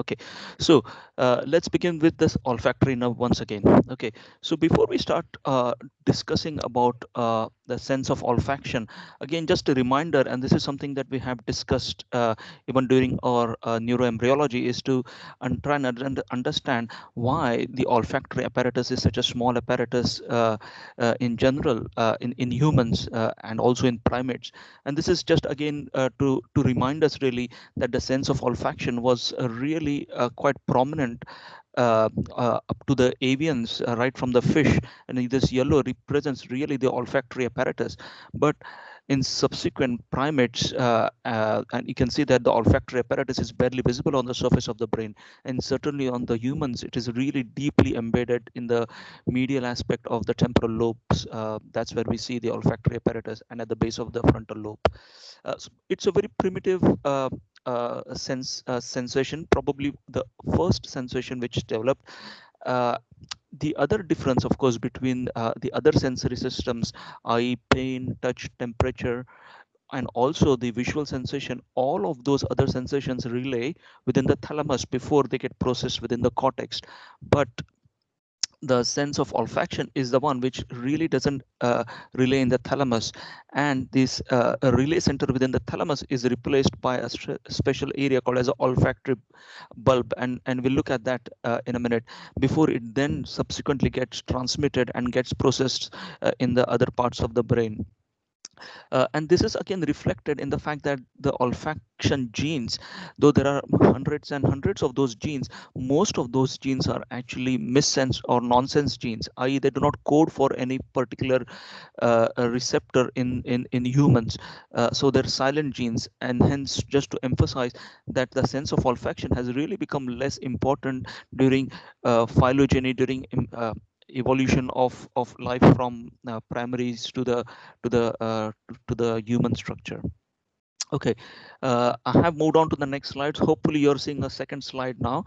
Okay, so let's begin with this olfactory nerve once again. Okay, so before we start discussing about the sense of olfaction, again, just a reminder, and this is something that we have discussed even during our neuroembryology, is to try and understand why the olfactory apparatus is such a small apparatus in general in humans and also in primates. And this is just again to remind us really that the sense of olfaction was really quite prominent up to the avians, right from the fish, and this yellow represents really the olfactory apparatus. But in subsequent primates, and you can see that the olfactory apparatus is barely visible on the surface of the brain, and certainly on the humans, it is really deeply embedded in the medial aspect of the temporal lobes. That's where we see the olfactory apparatus, and at the base of the frontal lobe. So it's a very primitive sensation, probably the first sensation which developed. Uh, the other difference, of course, between the other sensory systems, i.e., pain, touch, temperature, and also the visual sensation, all of those other sensations relay within the thalamus before they get processed within the cortex. But the sense of olfaction is the one which really doesn't relay in the thalamus, and this relay center within the thalamus is replaced by a special area called as an olfactory bulb, and we'll look at that in a minute, before it then subsequently gets transmitted and gets processed in the other parts of the brain. And this is again reflected in the fact that the olfaction genes, though there are hundreds and hundreds of those genes, most of those genes are actually missense or nonsense genes, i.e., they do not code for any particular receptor in humans. So they're silent genes, and hence, just to emphasize that the sense of olfaction has really become less important during phylogeny, during evolution of life from primaries to the human structure. Okay, I have moved on to the next slides. Hopefully, you're seeing a second slide now.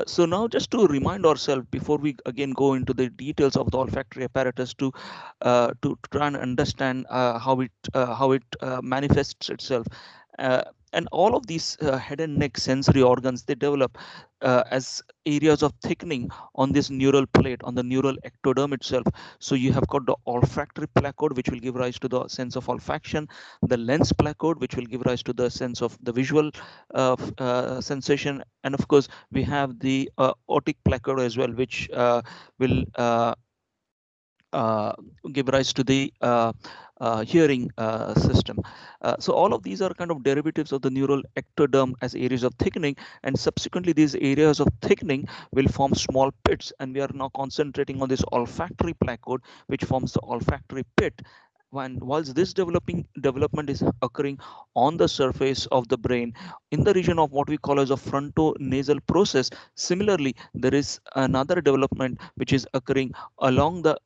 So now, just to remind ourselves before we again go into the details of the olfactory apparatus, to try and understand how it manifests itself. Uh, and all of these head and neck sensory organs, they develop as areas of thickening on this neural plate, on the neural ectoderm itself. So you have got the olfactory placode, which will give rise to the sense of olfaction, the lens placode, which will give rise to the sense of the visual sensation, and of course we have the otic placode as well, which will uh, give rise to the hearing system. So all of these are kind of derivatives of the neural ectoderm as areas of thickening, and subsequently these areas of thickening will form small pits, and we are now concentrating on this olfactory placode, which forms the olfactory pit. Whilst this development is occurring on the surface of the brain in the region of what we call as a frontonasal process, similarly there is another development which is occurring along the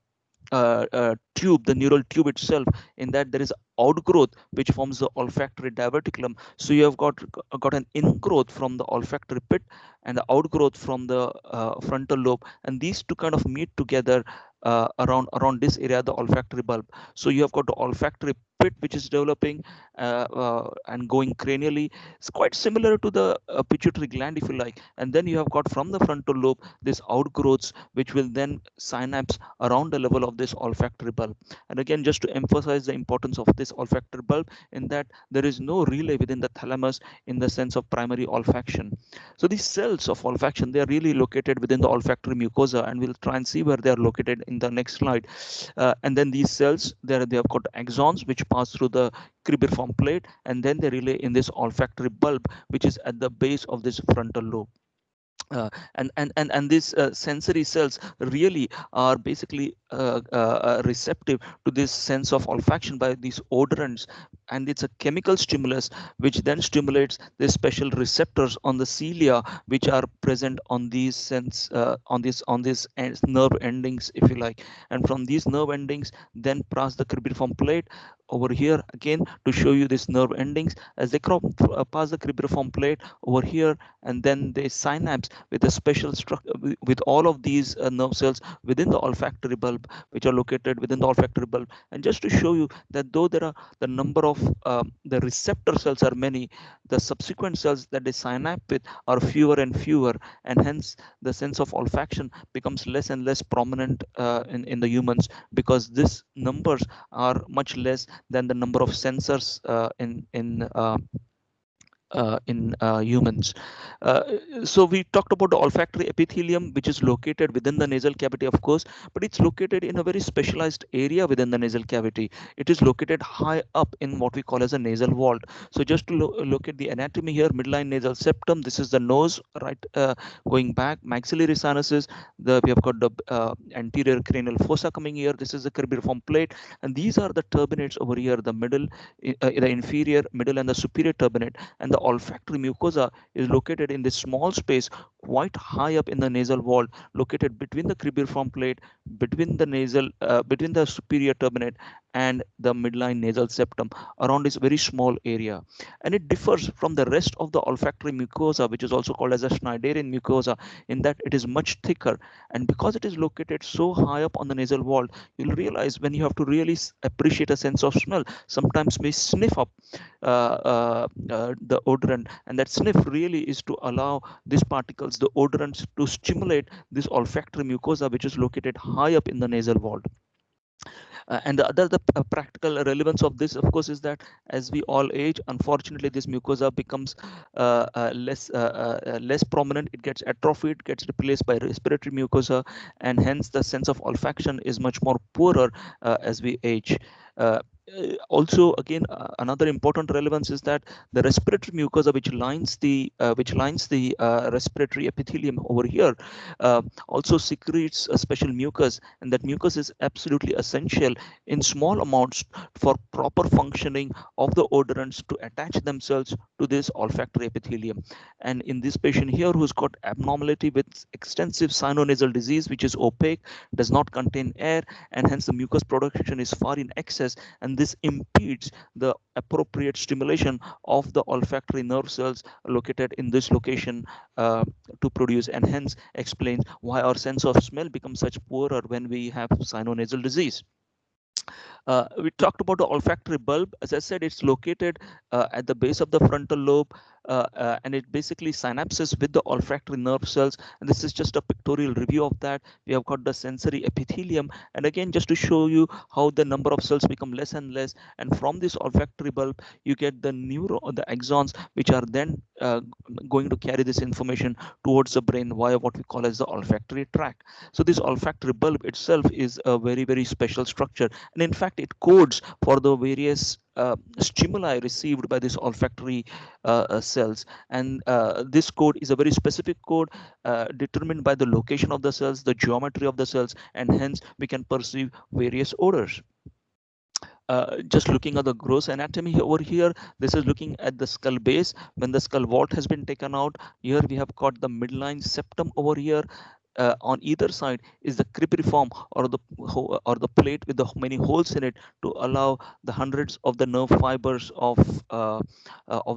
tube, the neural tube itself, in that there is outgrowth which forms the olfactory diverticulum. So you have got an ingrowth from the olfactory pit and the outgrowth from the frontal lobe, and these two kind of meet together around this area, the olfactory bulb. So you have got the olfactory pit which is developing and going cranially. It's quite similar to the pituitary gland, if you like. And then you have got from the frontal lobe this outgrowths which will then synapse around the level of this olfactory bulb. And again, just to emphasize the importance of this olfactory bulb, in that there is no relay within the thalamus in the sense of primary olfaction. So these cells of olfaction, they are really located within the olfactory mucosa, and we'll try and see where they are located in the next slide. And then these cells, they have got axons which pass through the cribriform plate, and then they relay in this olfactory bulb, which is at the base of this frontal lobe. And these sensory cells really are basically receptive to this sense of olfaction by these odorants, and it's a chemical stimulus which then stimulates the special receptors on the cilia which are present on these nerve endings, if you like. And from these nerve endings then pass the cribriform plate, over here again to show you these nerve endings as they pass the cribriform plate over here, and then they synapse with a special structure with all of these nerve cells within the olfactory bulb, which are located within the olfactory bulb. And just to show you that though there are the number of the receptor cells are many, the subsequent cells that they synapse with are fewer and fewer, and hence the sense of olfaction becomes less and less prominent in the humans, because these numbers are much less than the number of sensors in humans. Uh, so we talked about the olfactory epithelium, which is located within the nasal cavity, of course, but it's located in a very specialized area within the nasal cavity. It is located high up in what we call as a nasal vault. So just to look at the anatomy here, midline nasal septum, this is the nose, right, going back, maxillary sinuses, we have got the anterior cranial fossa coming here. This is the cribriform plate, and these are the turbinates over here, the middle, the inferior, middle, and the superior turbinate. And the olfactory mucosa is located in this small space quite high up in the nasal wall, located between the cribriform plate, between the superior turbinate and the midline nasal septum, around this very small area. And it differs from the rest of the olfactory mucosa, which is also called as a Schneiderian mucosa, in that it is much thicker. And because it is located so high up on the nasal wall, you'll realize when you have to really appreciate a sense of smell, sometimes we sniff up the odorant, and that sniff really is to allow these particles, the odorants, to stimulate this olfactory mucosa, which is located high up in the nasal wall. And the practical relevance of this, of course, is that as we all age, unfortunately, this mucosa becomes less prominent. It gets atrophied, gets replaced by respiratory mucosa, and hence the sense of olfaction is much more poorer as we age. Also, again, another important relevance is that the respiratory mucosa, which lines the respiratory epithelium over here, also secretes a special mucus, and that mucus is absolutely essential in small amounts for proper functioning of the odorants to attach themselves to this olfactory epithelium. And in this patient here who's got abnormality with extensive sinonasal disease, which is opaque, does not contain air, and hence the mucus production is far in excess, and this impedes the appropriate stimulation of the olfactory nerve cells located in this location to produce, and hence explains why our sense of smell becomes such poorer when we have sinonasal disease. We talked about the olfactory bulb. As I said, it's located at the base of the frontal lobe, and it basically synapses with the olfactory nerve cells. And this is just a pictorial review of that. We have got the sensory epithelium, and again, just to show you how the number of cells become less and less. And from this olfactory bulb, you get the the axons, which are then going to carry this information towards the brain via what we call as the olfactory tract. So this olfactory bulb itself is a very, very special structure, and in fact it codes for the various stimuli received by these olfactory cells. And this code is a very specific code determined by the location of the cells, the geometry of the cells, and hence we can perceive various odors. Just looking at the gross anatomy over here, this is looking at the skull base. When the skull vault has been taken out, here we have got the midline septum over here. On either side is the cribriform, or the plate with the many holes in it to allow the hundreds of the nerve fibers of the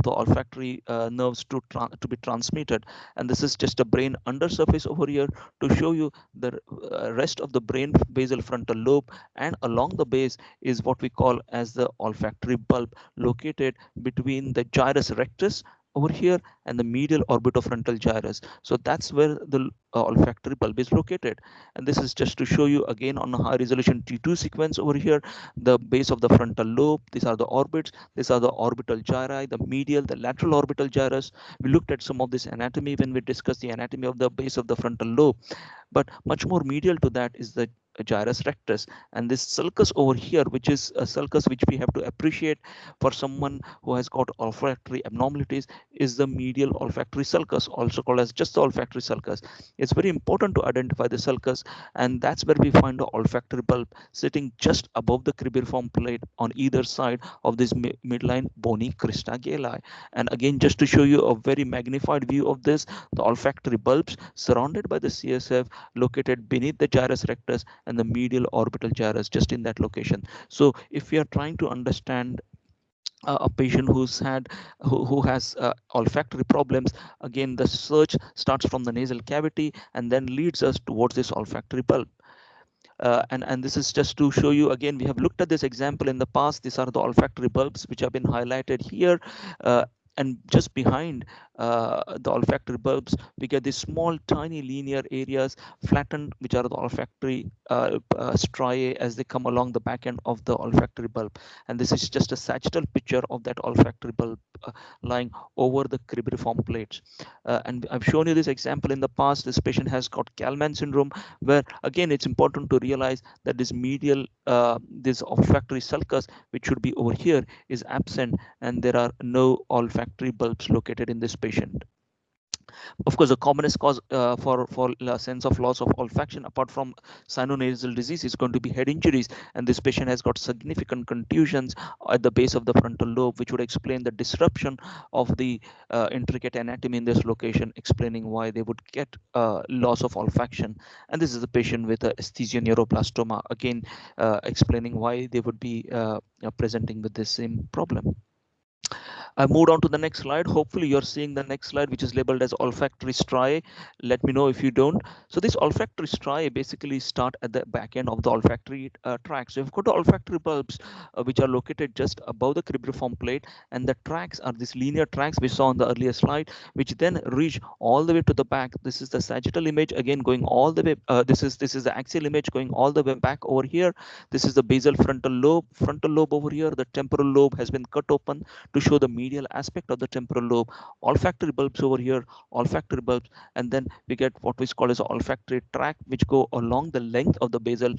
olfactory nerves to be transmitted. And this is just a brain undersurface over here to show you the rest of the brain basal frontal lobe, and along the base is what we call as the olfactory bulb, located between the gyrus rectus over here and the medial orbitofrontal gyrus. So that's where the olfactory bulb is located. And this is just to show you again on a high resolution T2 sequence over here, the base of the frontal lobe. These are the orbits. These are the orbital gyri, the medial, the lateral orbital gyrus. We looked at some of this anatomy when we discussed the anatomy of the base of the frontal lobe. But much more medial to that is the gyrus rectus, and this sulcus over here, which is a sulcus which we have to appreciate for someone who has got olfactory abnormalities, is the medial olfactory sulcus, also called as just the olfactory sulcus. It's very important to identify the sulcus, and that's where we find the olfactory bulb sitting just above the cribriform plate on either side of this midline bony crista galli. And again, just to show you a very magnified view of this, the olfactory bulbs surrounded by the CSF located beneath the gyrus rectus, and the medial orbital gyrus just in that location. So if we are trying to understand a patient who has olfactory problems, again the search starts from the nasal cavity and then leads us towards this olfactory bulb. And this is just to show you, again we have looked at this example in the past. These are the olfactory bulbs which have been highlighted here. uh, and just behind the olfactory bulbs, we get these small tiny linear areas flattened, which are the olfactory striae as they come along the back end of the olfactory bulb. And this is just a sagittal picture of that olfactory bulb lying over the cribriform plates. And I've shown you this example in the past. This patient has got Kallmann syndrome, where again it's important to realize that this medial this olfactory sulcus, which should be over here, is absent, and there are no olfactory bulbs located in this patient. Of course, the commonest cause for sense of loss of olfaction, apart from sinonasal disease, is going to be head injuries, and this patient has got significant contusions at the base of the frontal lobe, which would explain the disruption of the intricate anatomy in this location, explaining why they would get loss of olfaction. And this is the patient with a esthesioneuroblastoma, again explaining why they would be presenting with this same problem. I moved on to the next slide. Hopefully you're seeing the next slide, which is labeled as olfactory striae. Let me know if you don't. So these olfactory striae basically start at the back end of the olfactory tract. So you've got the olfactory bulbs, which are located just above the cribriform plate, and the tracts are these linear tracts we saw on the earlier slide, which then reach all the way to the back. This is the sagittal image, again going all the way. This is the axial image going all the way back over here. This is the basal frontal lobe over here. The temporal lobe has been cut open to show the medial aspect of the temporal lobe. Olfactory bulbs over here, olfactory bulbs, and then we get what is called as olfactory tract, which go along the length of the basal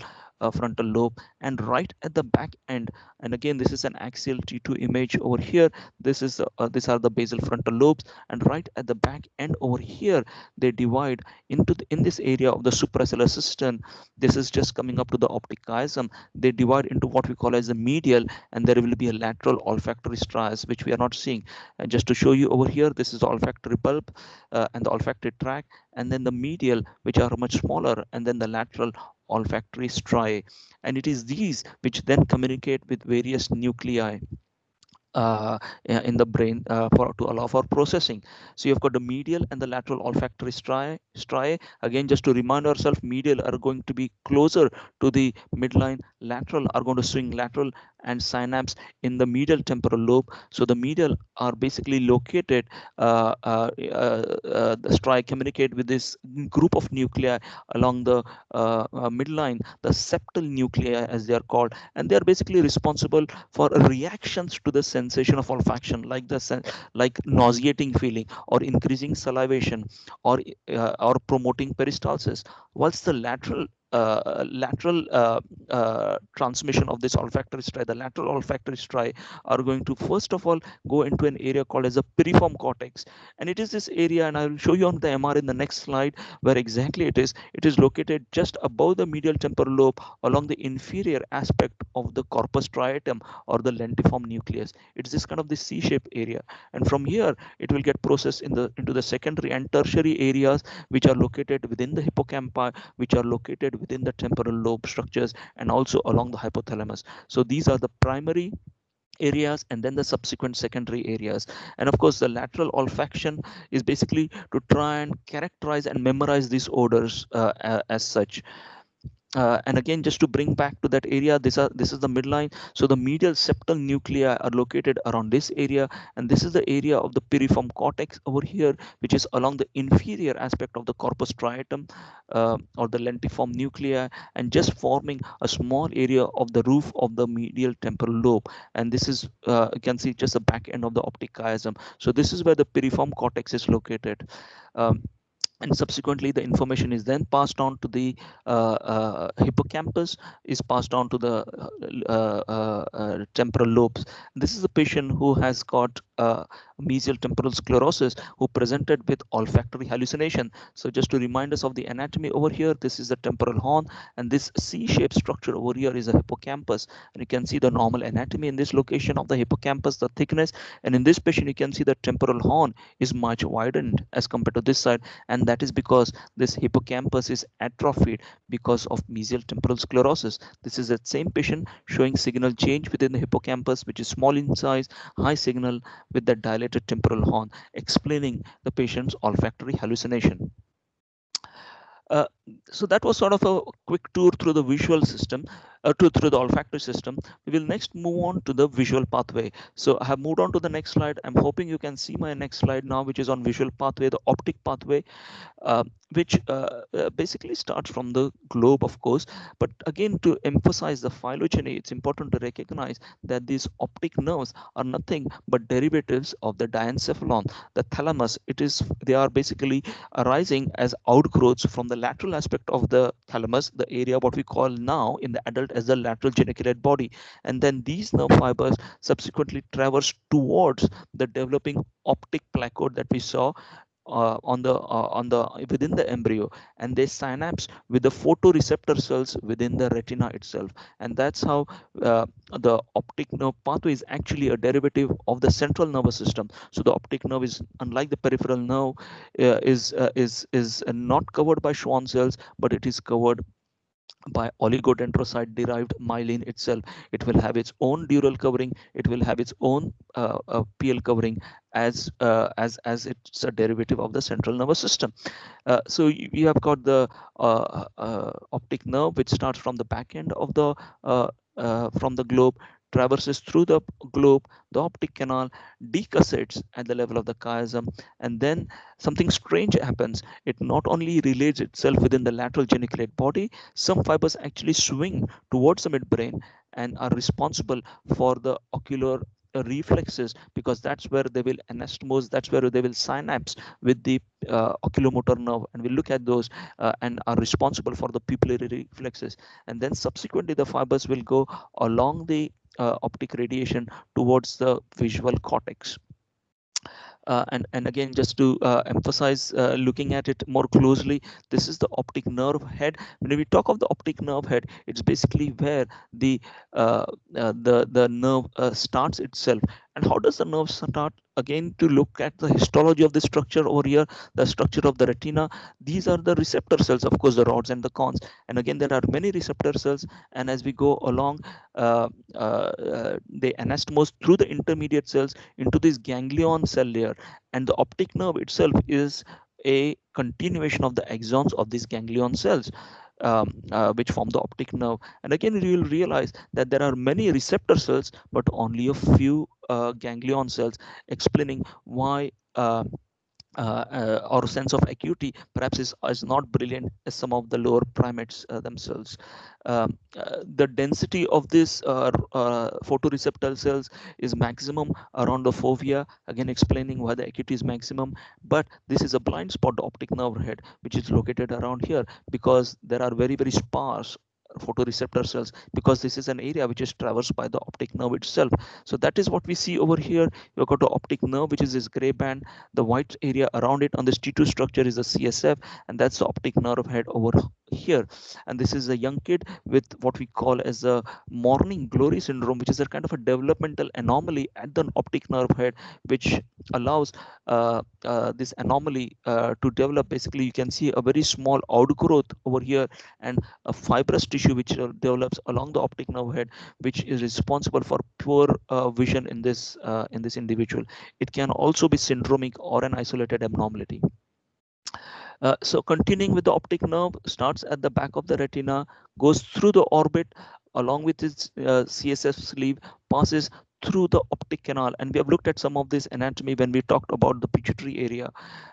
frontal lobe and right at the back end. And again, this is an axial T2 image over here. These are the basal frontal lobes, and right at the back end over here, they divide into in this area of the suprasellar cistern. This is just coming up to the optic chiasm. They divide into what we call as the medial, and there will be a lateral olfactory striae, which we are not seeing. And just to show you over here, this is the olfactory bulb and the olfactory tract, and then the medial, which are much smaller, and then the lateral olfactory striae. And it is these which then communicate with various nuclei in the brain to allow for processing. So you've got the medial and the lateral olfactory striae. Again, just to remind ourselves, medial are going to be closer to the midline, lateral are going to swing lateral, and synapse in the medial temporal lobe. So the medial are basically located, the striae communicate with this group of nuclei along the midline, the septal nuclei as they are called, and they are basically responsible for reactions to the sensation of olfaction, like like nauseating feeling or increasing salivation or promoting peristalsis. Whilst the lateral transmission of this olfactory striae, the lateral olfactory striae are going to first of all go into an area called as a piriform cortex, and it is this area, and I will show you on the MR in the next slide where exactly it is. It is located just above the medial temporal lobe along the inferior aspect of the corpus striatum or the lentiform nucleus. It's this kind of the C-shaped area, and from here it will get processed into the secondary and tertiary areas, which are located within the hippocampi, which are located within the temporal lobe structures, and also along the hypothalamus. So these are the primary areas, and then the subsequent secondary areas. And of course, the lateral olfaction is basically to try and characterize and memorize these odors as such. And again, just to bring back to that area, this is the midline. So the medial septal nuclei are located around this area, and this is the area of the piriform cortex over here, which is along the inferior aspect of the corpus striatum or the lentiform nuclei, and just forming a small area of the roof of the medial temporal lobe. And this is you can see just the back end of the optic chiasm. So this is where the piriform cortex is located. Um, and subsequently the information is then passed on to the hippocampus, is passed on to the temporal lobes. This is a patient who has got mesial temporal sclerosis who presented with olfactory hallucination. So just to remind us of the anatomy over here, this is the temporal horn, and this C-shaped structure over here is a hippocampus. And you can see the normal anatomy in this location of the hippocampus, the thickness. And in this patient, you can see the temporal horn is much widened as compared to this side. And that is because this hippocampus is atrophied because of mesial temporal sclerosis. This is that same patient showing signal change within the hippocampus, which is small in size, high signal with the dilated temporal horn, explaining the patient's olfactory hallucination. Uh, so that was sort of a quick tour through the visual system, through the olfactory system. We will next move on to the visual pathway. So I have moved on to the next slide. I'm hoping you can see my next slide now, which is on visual pathway, the optic pathway, which basically starts from the globe, of course. But again, to emphasize the phylogeny, it's important to recognize that these optic nerves are nothing but derivatives of the diencephalon, the thalamus. They are basically arising as outgrowths from the lateral aspect of the thalamus, the area what we call now in the adult as the lateral geniculate body. And then these nerve fibers subsequently traverse towards the developing optic placode that we saw on the within the embryo, and they synapse with the photoreceptor cells within the retina itself. And that's how the optic nerve pathway is actually a derivative of the central nervous system. So the optic nerve is, unlike the peripheral nerve, is not covered by Schwann cells, but it is covered by oligodendrocyte derived myelin itself. It will have its own dural covering. It will have its own PL covering as it's a derivative of the central nervous system. So you have got the optic nerve, which starts from the back end of the from the globe, traverses through the globe, the optic canal, decussates at the level of the chiasm, and then something strange happens. It not only relays itself within the lateral geniculate body, some fibers actually swing towards the midbrain and are responsible for the ocular reflexes, because that's where they will anastomose, that's where they will synapse with the oculomotor nerve, and we'll look at those and are responsible for the pupillary reflexes. And then subsequently the fibers will go along the optic radiation towards the visual cortex. And again, just to emphasize, looking at it more closely, this is the optic nerve head. When we talk of the optic nerve head, it's basically where the nerve starts itself. And how does the nerve start? Again, to look at the histology of the structure over here, the structure of the retina. These are the receptor cells, of course, the rods and the cones. And again, there are many receptor cells. And as we go along, they anastomose through the intermediate cells into this ganglion cell layer. And the optic nerve itself is a continuation of the axons of these ganglion cells, which form the optic nerve. And again, you will realize that there are many receptor cells, but only a few ganglion cells, explaining why our sense of acuity perhaps is not brilliant as some of the lower primates themselves. The density of this photoreceptor cells is maximum around the fovea, again explaining why the acuity is maximum. But this is a blind spot, the optic nerve head, which is located around here, because there are very, very sparse photoreceptor cells, because this is an area which is traversed by the optic nerve itself. So that is what we see over here. You've got the optic nerve, which is this gray band. The white area around it on this T2 structure is the CSF, and that's the optic nerve head over here. And this is a young kid with what we call as a morning glory syndrome, which is a kind of a developmental anomaly at the optic nerve head, which allows this anomaly to develop. Basically, you can see a very small outgrowth over here, and a fibrous tissue which develops along the optic nerve head, which is responsible for poor vision in this individual. It can also be syndromic or an isolated abnormality. So continuing with the optic nerve, starts at the back of the retina, goes through the orbit along with its CSF sleeve, passes through the optic canal. And we have looked at some of this anatomy when we talked about the pituitary area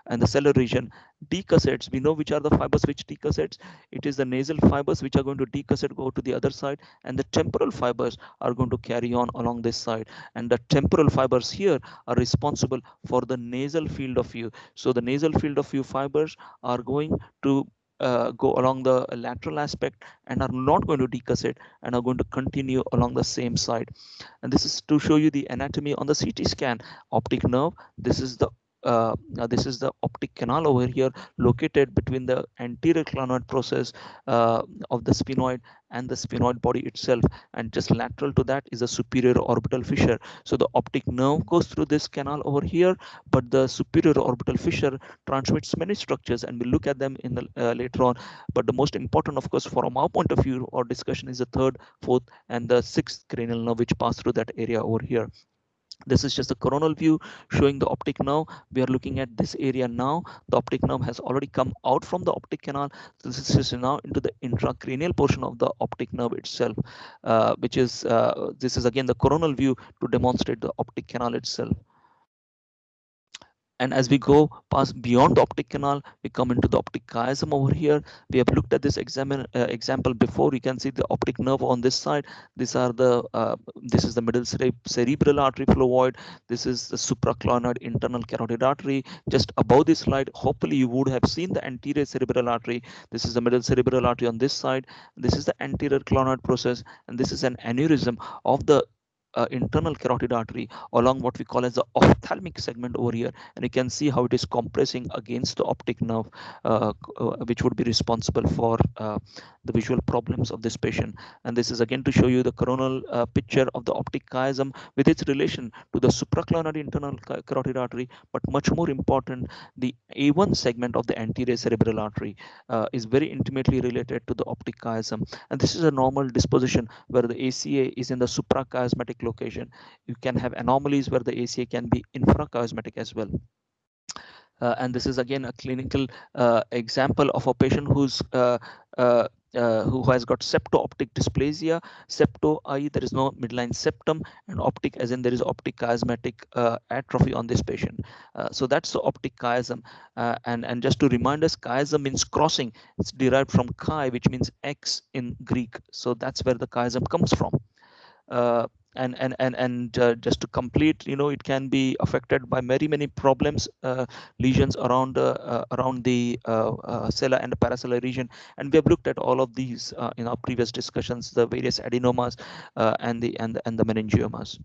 and the cellular region. Decussates, we know which are the fibers which decussates. It is the nasal fibers which are going to decussate, go to the other side, and the temporal fibers are going to carry on along this side. And the temporal fibers here are responsible for the nasal field of view. So the nasal field of view fibers are going to go along the lateral aspect and are not going to decuss it and are going to continue along the same side. And this is to show you the anatomy on the CT scan. Optic nerve, this is the optic canal over here, located between the anterior clinoid process of the sphenoid and the sphenoid body itself, and just lateral to that is a superior orbital fissure. So the optic nerve goes through this canal over here, but the superior orbital fissure transmits many structures, and we'll look at them in the later on. But the most important, of course, from our point of view or discussion, is the third, fourth, and the sixth cranial nerve, which pass through that area over here. This is just a coronal view showing the optic nerve. We are looking at this area now. The optic nerve has already come out from the optic canal. So this is now into the intracranial portion of the optic nerve itself, which is this is again the coronal view to demonstrate the optic canal itself. And as we go past beyond the optic canal, we come into the optic chiasm over here. We have looked at this example before. You can see the optic nerve on this side. These are the this is the middle cerebral artery flow void. This is the supraclinoid internal carotid artery. Just above this slide, hopefully you would have seen the anterior cerebral artery. This is the middle cerebral artery on this side. This is the anterior clinoid process, and this is an aneurysm of the internal carotid artery along what we call as the ophthalmic segment over here, and you can see how it is compressing against the optic nerve, which would be responsible for the visual problems of this patient. And this is again to show you the coronal picture of the optic chiasm with its relation to the supraclinoid internal carotid artery, but much more important, the A1 segment of the anterior cerebral artery is very intimately related to the optic chiasm. And this is a normal disposition where the ACA is in the suprachiasmatic location. You can have anomalies where the ACA can be infrachiasmatic as well. And this is again a clinical example of a patient who has got septo-optic dysplasia. Septo, i.e. there is no midline septum, and optic as in there is optic chiasmatic atrophy on this patient. So that's the optic chiasm. And just to remind us, chiasm means crossing. It's derived from chi, which means X in Greek. So that's where the chiasm comes from. And just to complete, it can be affected by many problems, lesions around the sella and the paracellular region, and we have looked at all of these in our previous discussions, the various adenomas and the meningiomas.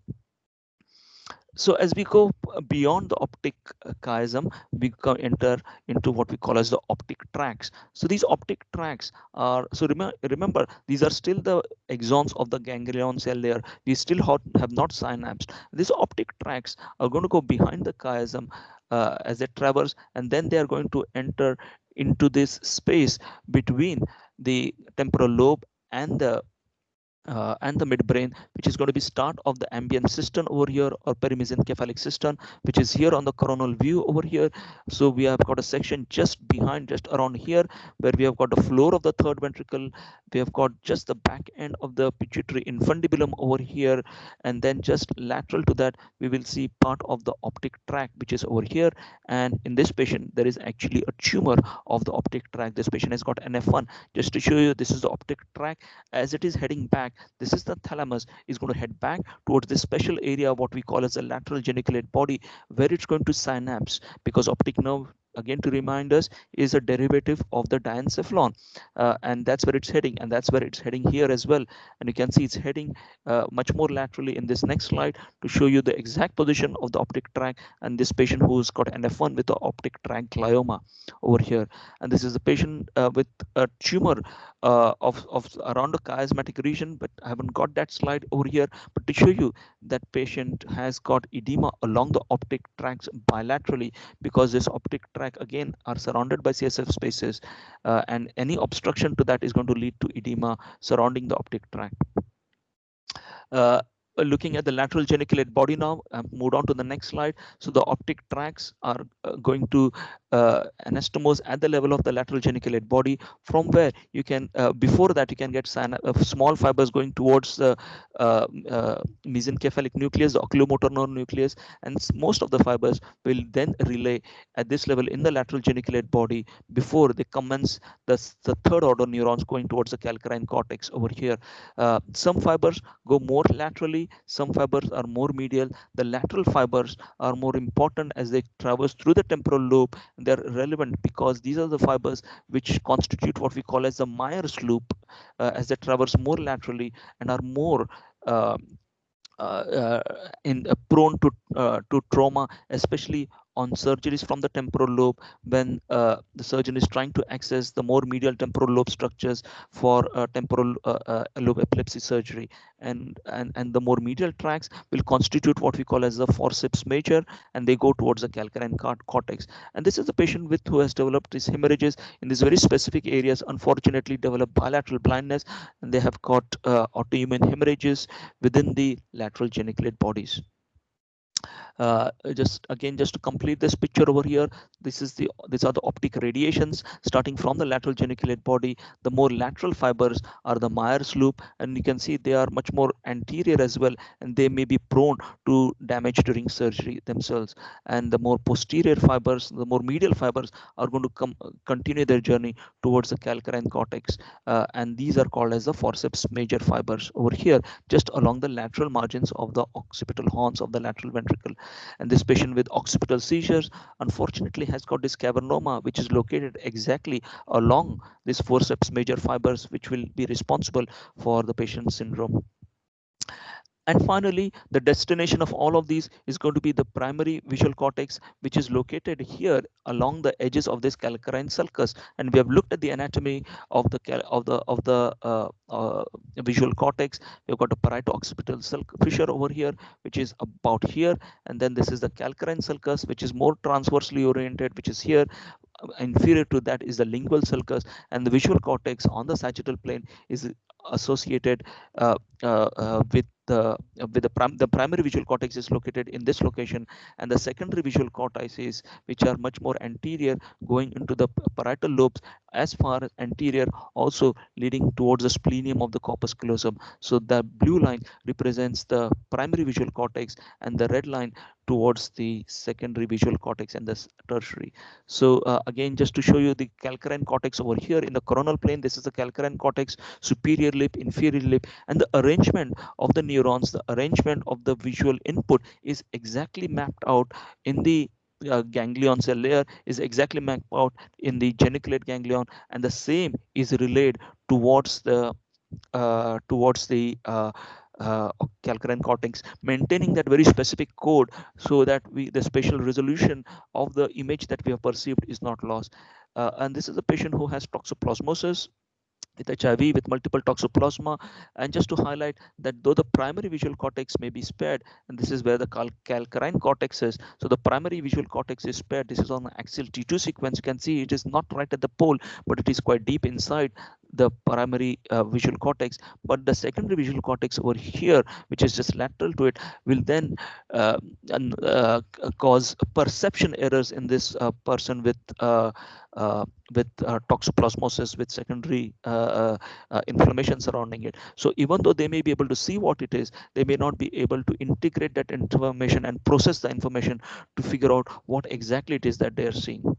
So as we go beyond the optic chiasm, we enter into what we call as the optic tracts. So these optic tracts are, so remember, these are still the axons of the ganglion cell layer. We still have not synapsed. These optic tracts are going to go behind the chiasm as they traverse, and then they are going to enter into this space between the temporal lobe and the midbrain, which is going to be start of the ambient cistern over here, or perimesencephalic cistern, which is here on the coronal view over here. So we have got a section just behind, just around here, where we have got the floor of the third ventricle. We have got just the back end of the pituitary infundibulum over here, and then just lateral to that, we will see part of the optic tract, which is over here. And in this patient, there is actually a tumor of the optic tract. This patient has got NF1. Just to show you, this is the optic tract. As it is heading back, this is the thalamus, is going to head back towards this special area, what we call as the lateral geniculate body, where it's going to synapse, because optic nerve, again to remind us, is a derivative of the diencephalon, and that's where it's heading, and that's where it's heading here as well. And you can see it's heading much more laterally in this next slide to show you the exact position of the optic tract, and this patient who's got NF1 with the optic tract glioma over here. And this is the patient with a tumor of around the chiasmatic region, but I haven't got that slide over here. But to show you that patient has got edema along the optic tracts bilaterally, because this optic tract again are surrounded by CSF spaces, and any obstruction to that is going to lead to edema surrounding the optic tract. Looking at the lateral geniculate body now, moved on to the next slide. So the optic tracts are going to anastomose at the level of the lateral geniculate body, from where you can, before that, you can get small fibers going towards the mesencephalic nucleus, the oculomotor nerve nucleus, and most of the fibers will then relay at this level in the lateral geniculate body before they commence the third order neurons going towards the calcarine cortex over here. Some fibers go more laterally, laterally, some fibers are more medial. The lateral fibers are more important as they traverse through the temporal lobe. They're relevant because these are the fibers which constitute what we call as the Meyer's loop, as they traverse more laterally and are more uh, prone to trauma, especially on surgeries from the temporal lobe when the surgeon is trying to access the more medial temporal lobe structures for temporal lobe epilepsy surgery, and the more medial tracts will constitute what we call as the forceps major, and they go towards the calcarine cortex. And this is the patient with who has developed these hemorrhages in these very specific areas, unfortunately developed bilateral blindness, and they have got autoimmune hemorrhages within the lateral geniculate bodies. Just to complete this picture over here, these are the optic radiations starting from the lateral geniculate body. The more lateral fibers are the Meyer's loop, and you can see they are much more anterior as well, and they may be prone to damage during surgery themselves. And the more posterior fibers, the more medial fibers are going to continue their journey towards the calcarine cortex, and these are called as the forceps major fibers over here, just along the lateral margins of the occipital horns of the lateral ventricle. And this patient with occipital seizures unfortunately has got this cavernoma, which is located exactly along these forceps major fibers, which will be responsible for the patient's syndrome. And finally, the destination of all of these is going to be the primary visual cortex, which is located here along the edges of this calcarine sulcus. And we have looked at the anatomy of the visual cortex. We've got a parieto-occipital fissure over here, which is about here, and then this is the calcarine sulcus, which is more transversely oriented, which is here. Inferior to that is the lingual sulcus, and the visual cortex on the sagittal plane is associated with the primary visual cortex is located in this location, and the secondary visual cortices, which are much more anterior, going into the parietal lobes as far as anterior, also leading towards the splenium of the corpus callosum. So the blue line represents the primary visual cortex, and the red line towards the secondary visual cortex and the tertiary. So again, just to show you the calcarine cortex over here in the coronal plane, this is the calcarine cortex, superior lip, inferior lip, and the arrangement of the neurons, the arrangement of the visual input is exactly mapped out in the ganglion cell layer, is exactly mapped out in the geniculate ganglion, and the same is relayed towards the calcarine cortex, maintaining that very specific code so that the spatial resolution of the image that we have perceived is not lost. And this is a patient who has toxoplasmosis with HIV, with multiple toxoplasma. And just to highlight that though the primary visual cortex may be spared, and this is where the calcarine cortex is, so the primary visual cortex is spared. This is on the axial T2 sequence. You can see it is not right at the pole, but it is quite deep inside the primary visual cortex. But the secondary visual cortex over here, which is just lateral to it, will then uh, cause perception errors in this person with toxoplasmosis, with secondary inflammation surrounding it. So even though they may be able to see what it is, they may not be able to integrate that information and process the information to figure out what exactly it is that they are seeing.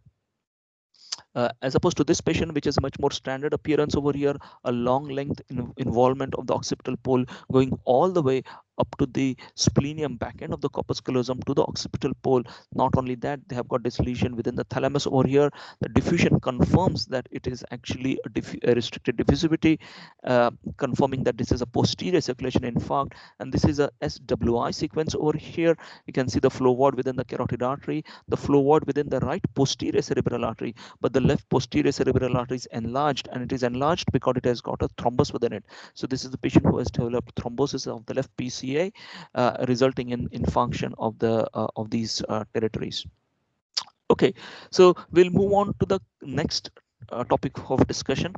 As opposed to this patient, which is a much more standard appearance over here, a long length involvement of the occipital pole going all the way up to the splenium back end of the corpus callosum to the occipital pole. Not only that, they have got this lesion within the thalamus over here. The diffusion confirms that it is actually a restricted diffusivity, confirming that this is a posterior circulation infarct, and this is a SWI sequence over here. You can see the flow ward within the carotid artery, the flow ward within the right posterior cerebral artery, but the left posterior cerebral artery is enlarged, and it is enlarged because it has got a thrombus within it. So this is the patient who has developed thrombosis of the left PCA, resulting in infarction of these territories. Okay, so we'll move on to the next topic of discussion,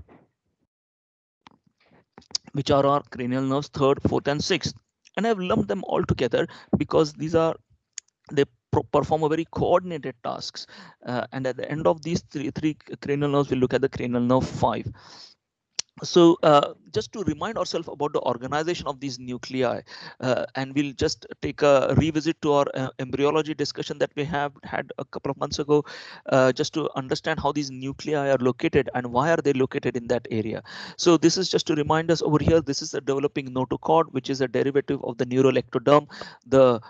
which are our cranial nerves, third, fourth, and sixth. And I've lumped them all together because they perform a very coordinated tasks. And at the end of these three cranial nerves, we'll look at the cranial nerve 5. So just to remind ourselves about the organization of these nuclei, and we'll just take a revisit to our embryology discussion that we have had a couple of months ago, just to understand how these nuclei are located and why are they located in that area. So this is just to remind us over here, this is a developing notochord, which is a derivative of the neural ectoderm. The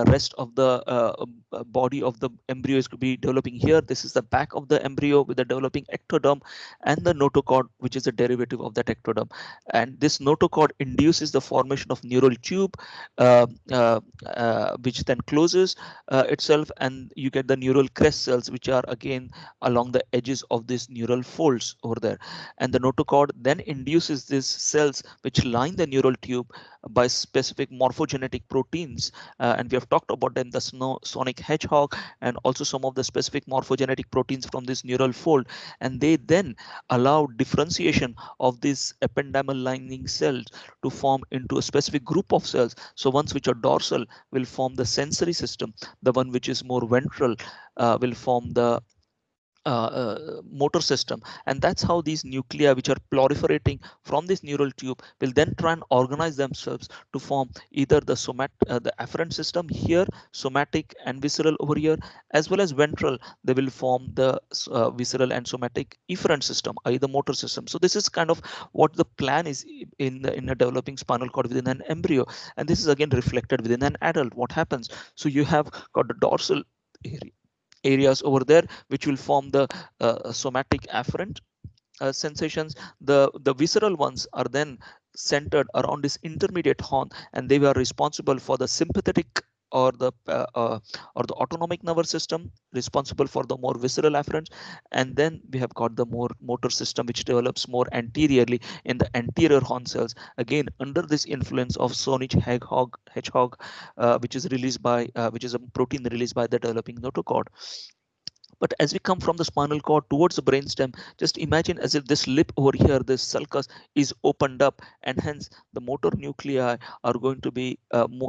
rest of the body of the embryo is to be developing here. This is the back of the embryo with the developing ectoderm, and the notochord, which is a derivative of that ectoderm. And this notochord induces the formation of neural tube, uh, uh, which then closes itself, and you get the neural crest cells, which are again along the edges of these neural folds over there. And the notochord then induces these cells which line the neural tube by specific morphogenetic proteins. And we have talked about them, the sonic hedgehog, and also some of the specific morphogenetic proteins from this neural fold. And they then allow differentiation of these ependymal lining cells to form into a specific group of cells. So ones which are dorsal will form the sensory system. The one which is more ventral will form the motor system. And that's how these nuclei, which are proliferating from this neural tube, will then try and organize themselves to form either the afferent system here, somatic and visceral over here, as well as ventral. They will form the visceral and somatic efferent system, i.e. the motor system. So this is kind of what the plan is in a developing spinal cord within an embryo. And this is again reflected within an adult. What happens? So you have got the dorsal area areas over there which will form the somatic afferent sensations. The visceral ones are then centered around this intermediate horn, and they are responsible for the sympathetic or the autonomic nervous system, responsible for the more visceral afferents. And then we have got the more motor system, which develops more anteriorly in the anterior horn cells, again under this influence of sonic hedgehog, which is a protein released by the developing notochord. But as we come from the spinal cord towards the brainstem, just imagine as if this lip over here, this sulcus, is opened up, and hence the motor nuclei are going to be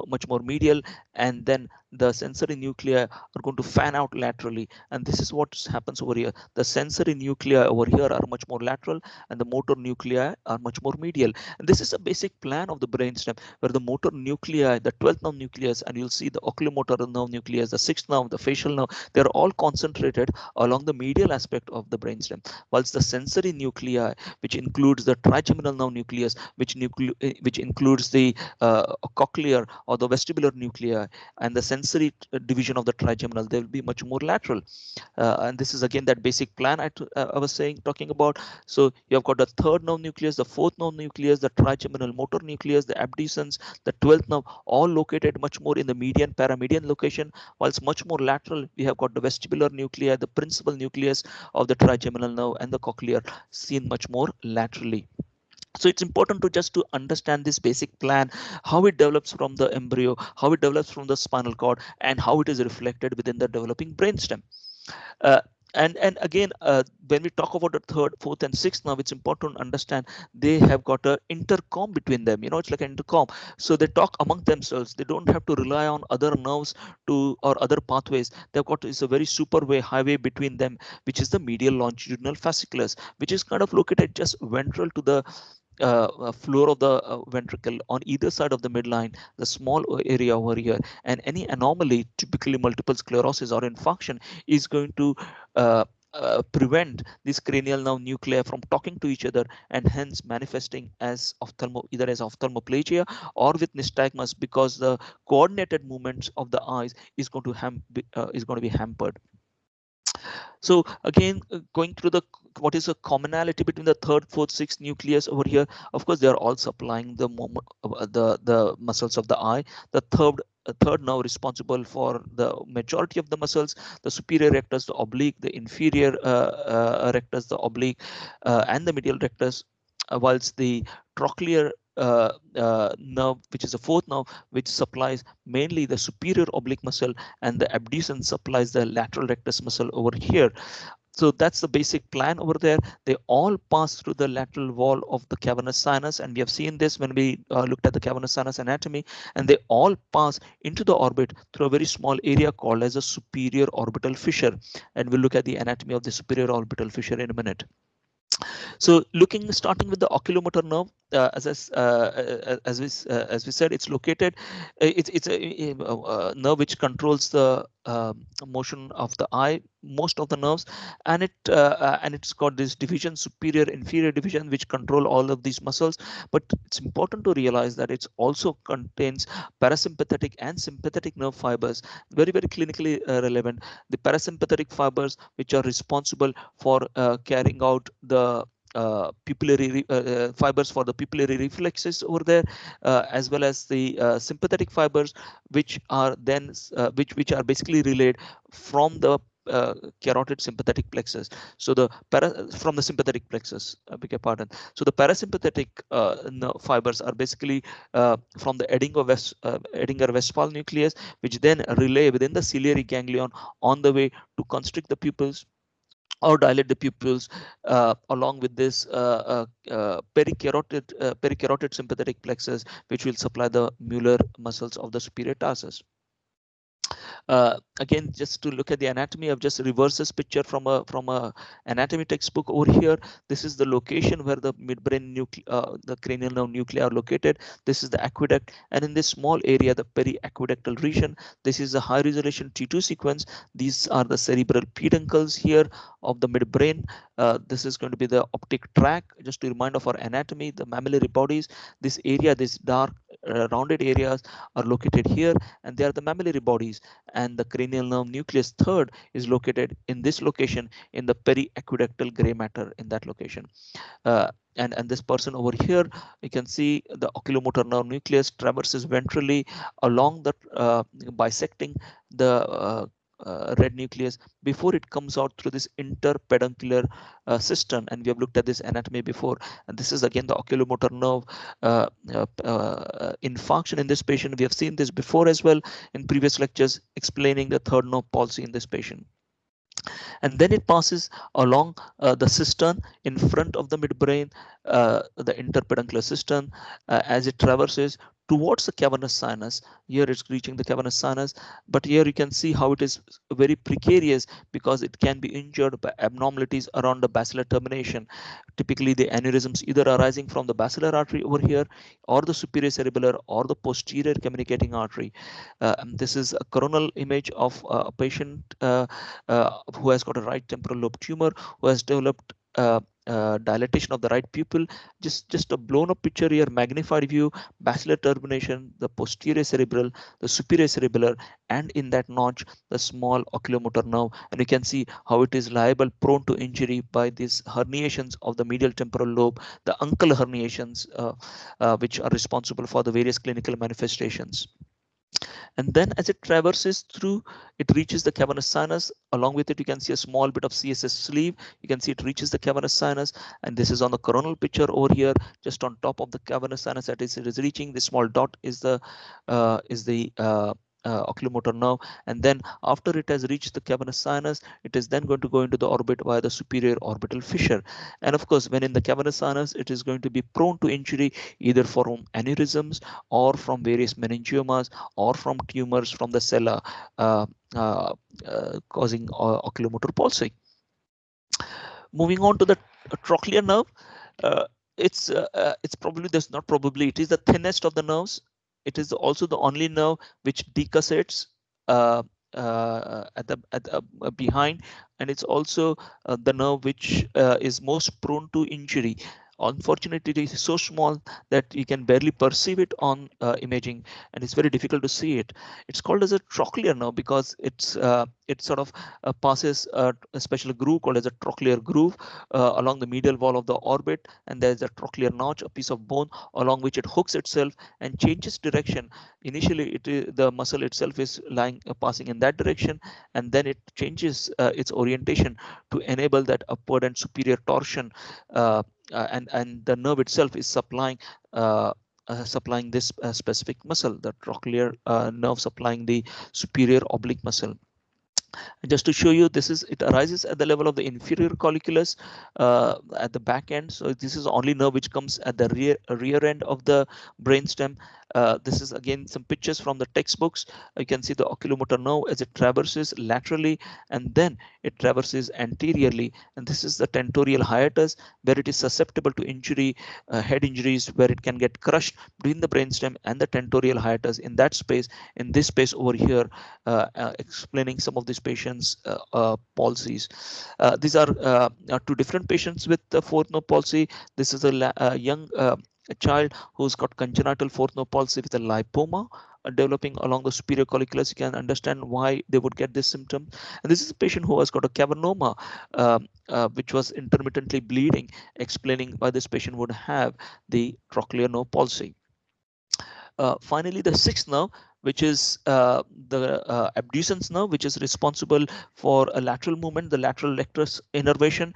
much more medial, and then the sensory nuclei are going to fan out laterally. And this is what happens over here. The sensory nuclei over here are much more lateral, and the motor nuclei are much more medial. And this is a basic plan of the brainstem, where the motor nuclei, the 12th nerve nucleus, and you'll see the oculomotor nerve nucleus, the 6th nerve, the facial nerve, they're all concentrated along the medial aspect of the brainstem, whilst the sensory nuclei, which includes the trigeminal nerve nucleus, which includes the cochlear or the vestibular nuclei, and the sensory division of the trigeminal, they will be much more lateral. And this is again that basic plan I was talking about. So you have got the third nerve nucleus, the fourth nerve nucleus, the trigeminal motor nucleus, the abducens, the 12th nerve, all located much more in the median paramedian location, whilst much more lateral we have got the vestibular nuclei, the principal nucleus of the trigeminal nerve, and the cochlear, seen much more laterally. So it's important to just to understand this basic plan, how it develops from the embryo, how it develops from the spinal cord, and how it is reflected within the developing brainstem. uh, and again, when we talk about the third, fourth, and sixth, now it's important to understand they have got a intercom between them. It's like an intercom. So they talk among themselves. They don't have to rely on other nerves to or other pathways. They've got is a very superway highway between them, which is the medial longitudinal fasciculus, which is kind of located just ventral to the floor of the ventricle on either side of the midline, the small area over here. And any anomaly, typically multiple sclerosis or infarction, is going to prevent these cranial nerve nuclei from talking to each other, and hence manifesting as either as ophthalmoplegia or with nystagmus, because the coordinated movements of the eyes is going to be hampered. So again, going through the what is a commonality between the third, fourth, sixth nucleus over here? Of course, they are all supplying the muscles of the eye. The third nerve responsible for the majority of the muscles, the superior rectus, the oblique, the inferior rectus, the oblique, and the medial rectus, whilst the trochlear nerve, which is a fourth nerve, which supplies mainly the superior oblique muscle, and the abducens supplies the lateral rectus muscle over here. So that's the basic plan over there. They all pass through the lateral wall of the cavernous sinus, and we have seen this when we looked at the cavernous sinus anatomy, and they all pass into the orbit through a very small area called as a superior orbital fissure. And we'll look at the anatomy of the superior orbital fissure in a minute. So starting with the oculomotor nerve, as we said, it's located. It's a nerve which controls the motion of the eye, most of the nerves, and it's got this division, superior inferior division, which control all of these muscles. But it's important to realize that it also contains parasympathetic and sympathetic nerve fibers, very clinically relevant. The parasympathetic fibers, which are responsible for carrying out the fibers for the pupillary reflexes over there, as well as the sympathetic fibers, which are then which are basically relayed from the carotid sympathetic plexus. So from the sympathetic plexus, I beg your pardon. So the parasympathetic fibers are basically from the Edinger-Westphal nucleus, which then relay within the ciliary ganglion on the way to constrict the pupils or dilate the pupils, along with this pericarotid sympathetic plexus, which will supply the Mueller muscles of the superior tarsus. Again, just to look at the anatomy, I've just reversed this picture from a anatomy textbook over here. This is the location where the midbrain the cranial nerve nuclei are located. This is the aqueduct, and in this small area, the periaqueductal region, this is a high resolution T2 sequence. These are the cerebral peduncles here of the midbrain. This is going to be the optic tract. Just to remind of our anatomy, the mammillary bodies, this area, this dark rounded areas are located here, and they are the mammillary bodies, and the cranial nerve nucleus third is located in this location in the periaqueductal gray matter in that location. And this person over here, you can see the oculomotor nerve nucleus traverses ventrally along the bisecting the red nucleus before it comes out through this interpeduncular cistern, and we have looked at this anatomy before. And this is again the oculomotor nerve infarction in this patient. We have seen this before as well in previous lectures explaining the third nerve palsy in this patient. And then it passes along the cistern in front of the midbrain, the interpeduncular cistern, as it traverses towards the cavernous sinus. Here it's reaching the cavernous sinus, but here you can see how it is very precarious because it can be injured by abnormalities around the basilar termination. Typically, the aneurysms either arising from the basilar artery over here, or the superior cerebellar, or the posterior communicating artery. This is a coronal image of a patient who has got a right temporal lobe tumor, who has developed dilatation of the right pupil. Just a blown up picture here, magnified view, basilar termination, the posterior cerebral, the superior cerebellar, and in that notch, the small oculomotor nerve. And you can see how it is liable, prone to injury by these herniations of the medial temporal lobe, the uncal herniations, which are responsible for the various clinical manifestations. And then as it traverses through, it reaches the cavernous sinus. Along with it, you can see a small bit of CSS sleeve. You can see it reaches the cavernous sinus, and this is on the coronal picture over here, just on top of the cavernous sinus that it is reaching. The small dot is the oculomotor nerve, and then after it has reached the cavernous sinus, it is then going to go into the orbit via the superior orbital fissure. And of course, when in the cavernous sinus, it is going to be prone to injury either from aneurysms or from various meningiomas or from tumors from the sella, causing oculomotor palsy. Moving on to the trochlear nerve, it's probably, there's not probably, it is the thinnest of the nerves. It is also the only nerve which decussates at the behind, and it's also the nerve which is most prone to injury. Unfortunately, it is so small that you can barely perceive it on imaging, and it's very difficult to see it. It's called as a trochlear nerve because it sort of passes a special groove called as a trochlear groove along the medial wall of the orbit, and there's a trochlear notch, a piece of bone along which it hooks itself and changes direction. Initially, the muscle itself is passing in that direction, and then it changes its orientation to enable that upward and superior torsion. And the nerve itself is supplying this specific muscle, the trochlear nerve supplying the superior oblique muscle. Just to show you, it arises at the level of the inferior colliculus at the back end. So this is only nerve which comes at the rear end of the brainstem. This is again some pictures from the textbooks. You can see the oculomotor nerve as it traverses laterally and then it traverses anteriorly, and this is the tentorial hiatus where it is susceptible to injury, head injuries, where it can get crushed between the brainstem and the tentorial hiatus in that space, in this space over here, explaining some of these patients' palsies. These are two different patients with the fourth nerve palsy. This is a young a child who's got congenital fourth nerve palsy with a lipoma developing along the superior colliculus. You can understand why they would get this symptom. And this is a patient who has got a cavernoma, which was intermittently bleeding, explaining why this patient would have the trochlear nerve palsy. Finally, the sixth nerve, which is the abducens nerve, which is responsible for a lateral movement, the lateral rectus innervation.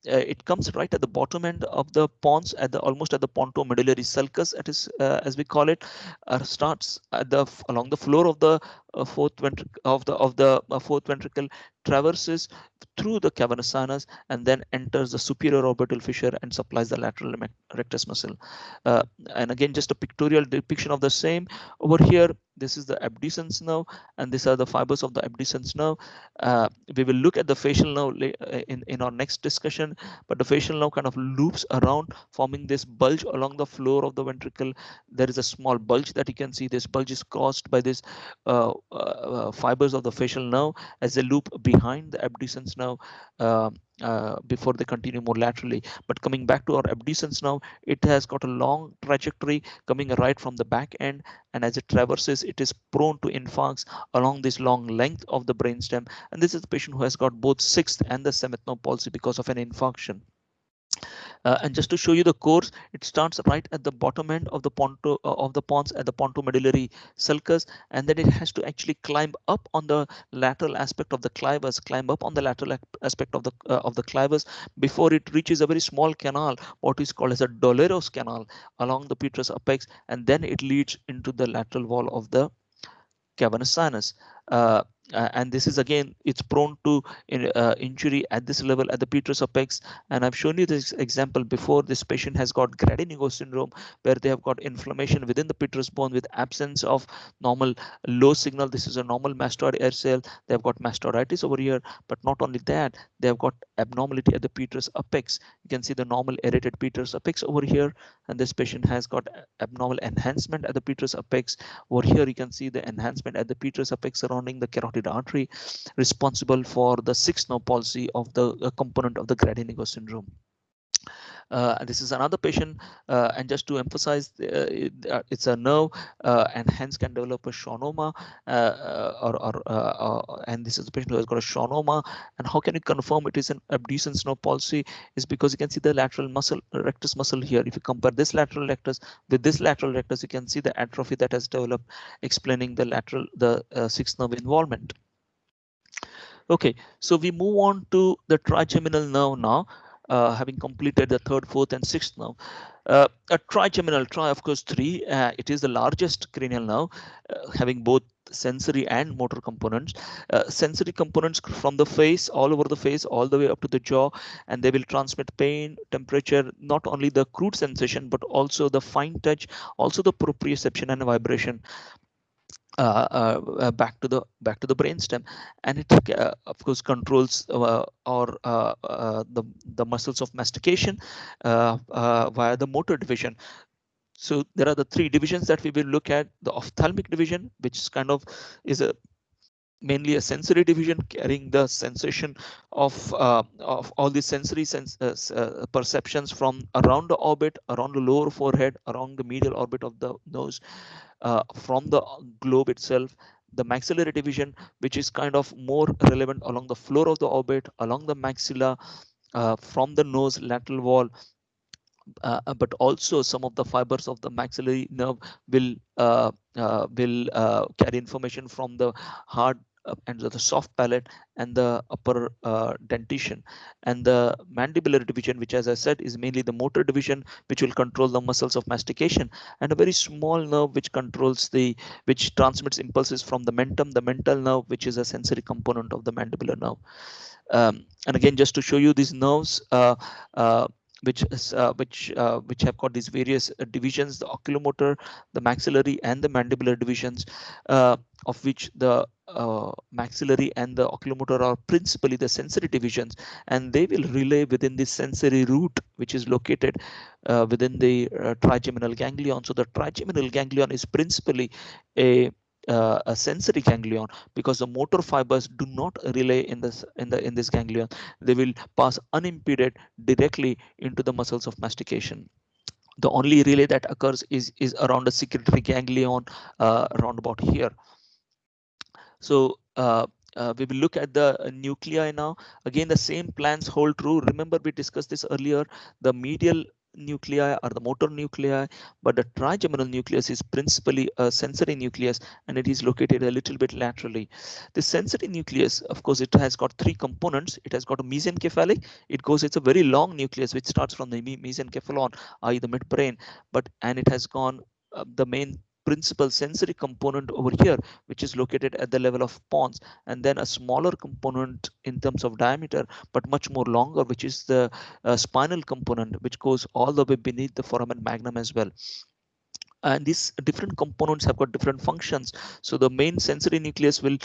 It comes right at the bottom end of the pons, at the almost at the pontomedullary sulcus, as we call it. Starts at the along the floor of the fourth ventricle fourth ventricle, traverses through the cavernous sinus, and then enters the superior orbital fissure and supplies the lateral rectus muscle. Uh, and again, just a pictorial depiction of the same over here. This is the abducens nerve, and these are the fibers of the abducens nerve. We will look at the facial nerve in our next discussion, but the facial nerve kind of loops around, forming this bulge along the floor of the ventricle. There is a small bulge that you can see. This bulge is caused by this fibers of the facial nerve as they loop behind the abducens nerve before they continue more laterally. But coming back to our abducens now, it has got a long trajectory coming right from the back end, and as it traverses, it is prone to infarcts along this long length of the brainstem. And this is the patient who has got both sixth and the seventh nerve palsy because of an infarction. And just to show you the course, it starts right at the bottom end of the pons at the pontomedullary sulcus, and then it has to actually climb up on the lateral aspect of the clivus, climb up on the lateral aspect of the clivus before it reaches a very small canal, what is called as a Doloro's canal along the petrous apex, and then it leads into the lateral wall of the cavernous sinus. Uh, and this is again, it's prone to injury at this level at the petrous apex. And I've shown you this example before. This patient has got Grady-Negro syndrome, where they have got inflammation within the petrous bone with absence of normal low signal. This is a normal mastoid air cell. They have got mastoiditis over here, but not only that, they have got abnormality at the petrous apex. You can see the normal aerated petrous apex over here, and this patient has got abnormal enhancement at the petrous apex. Over here, you can see the enhancement at the petrous apex surrounding the carotid artery, responsible for the sixth nerve palsy of the component of the Grady-Negro syndrome. This is another patient, and just to emphasize, it's a nerve, and hence can develop a schwannoma, and this is the patient who has got a schwannoma. And how can you confirm it is an abducens nerve palsy? Is because you can see the lateral muscle, rectus muscle here. If you compare this lateral rectus with this lateral rectus, you can see the atrophy that has developed, explaining the sixth nerve involvement. Okay, so we move on to the trigeminal nerve now, having completed the third, fourth, and sixth nerve. A trigeminal, of course, three. It is the largest cranial nerve, having both sensory and motor components. Sensory components from the face, all over the face, all the way up to the jaw, and they will transmit pain, temperature, not only the crude sensation, but also the fine touch, also the proprioception and vibration. Back to the brainstem, and it of course controls or the muscles of mastication via the motor division. So there are the three divisions that we will look at: the ophthalmic division, which kind of is a mainly a sensory division, carrying the sensation of all the sensory perceptions from around the orbit, around the lower forehead, around the medial orbit of the nose, from the globe itself. The maxillary division, which is kind of more relevant along the floor of the orbit, along the maxilla, from the nose lateral wall, but also some of the fibers of the maxillary nerve will carry information from the hard and the soft palate and the upper dentition, and the mandibular division, which as I said is mainly the motor division, which will control the muscles of mastication, and a very small nerve which controls the which transmits impulses from the mentum, the mental nerve, which is a sensory component of the mandibular nerve. And again, just to show you these nerves, uh, which have got these various divisions, the oculomotor, the maxillary, and the mandibular divisions, uh, of which the maxillary and the oculomotor are principally the sensory divisions, and they will relay within the sensory root, which is located within the trigeminal ganglion. So the trigeminal ganglion is principally a sensory ganglion, because the motor fibers do not relay in this ganglion. They will pass unimpeded directly into the muscles of mastication. The only relay that occurs is around the secretory ganglion, around about here. So we will look at the nuclei now. Again, the same plans hold true. Remember, we discussed this earlier. The medial nuclei are the motor nuclei, but the trigeminal nucleus is principally a sensory nucleus, and it is located a little bit laterally. The sensory nucleus, of course, it has got three components. It has got a mesencephalic. It's a very long nucleus which starts from the mesencephalon, i.e. the midbrain, and it has gone the main principal sensory component over here, which is located at the level of pons, and then a smaller component in terms of diameter, but much more longer, which is the spinal component, which goes all the way beneath the foramen magnum as well. And these different components have got different functions. So the main sensory nucleus will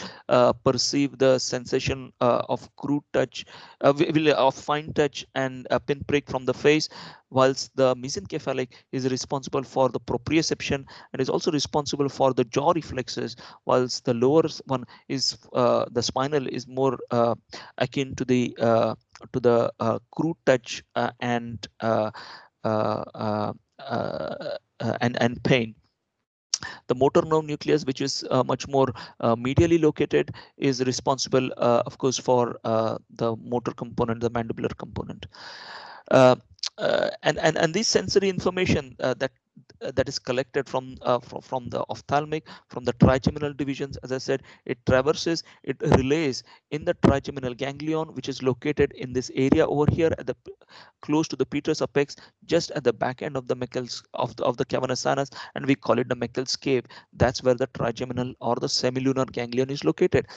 perceive the sensation of crude touch, of fine touch and pinprick from the face, whilst the mesencephalic is responsible for the proprioception and is also responsible for the jaw reflexes, whilst the lower one is the spinal is more akin to the crude touch uh, uh, and pain. The motor nerve nucleus, which is much more medially located, is responsible, of course, for the motor component, the mandibular component. Uh, and this sensory information that is collected from the ophthalmic, from the trigeminal divisions, as I said, it relays in the trigeminal ganglion, which is located in this area over here at the close to the petrous apex, just at the back end of the Meckel's of the cavernous sinus, and we call it the Meckel's cave. That's where the trigeminal or the semilunar ganglion is located.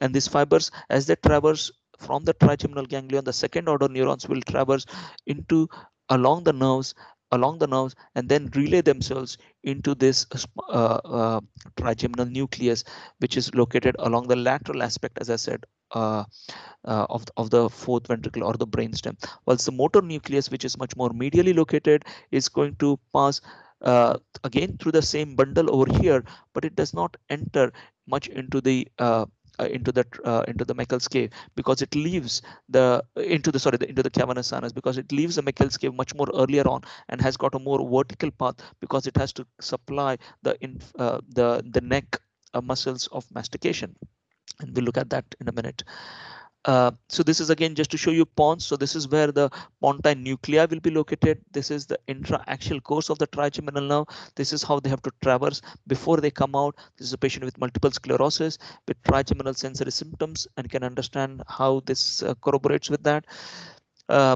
And these fibers, as they traverse from the trigeminal ganglion, the second order neurons will traverse into along the nerves and then relay themselves into this trigeminal nucleus, which is located along the lateral aspect, as I said, of the fourth ventricle or the brainstem. Whilst the motor nucleus, which is much more medially located, is going to pass again through the same bundle over here, but it does not enter much into the Meckel's cave, because it leaves into the cavernous sinus, because it leaves the Meckel's cave much more earlier on and has got a more vertical path, because it has to supply the neck muscles of mastication, and we'll look at that in a minute. So this is again just to show you pons. So this is where the pontine nuclei will be located. This is the intraaxial course of the trigeminal nerve. This is how they have to traverse before they come out. This is a patient with multiple sclerosis with trigeminal sensory symptoms, and you can understand how this corroborates with that. Uh,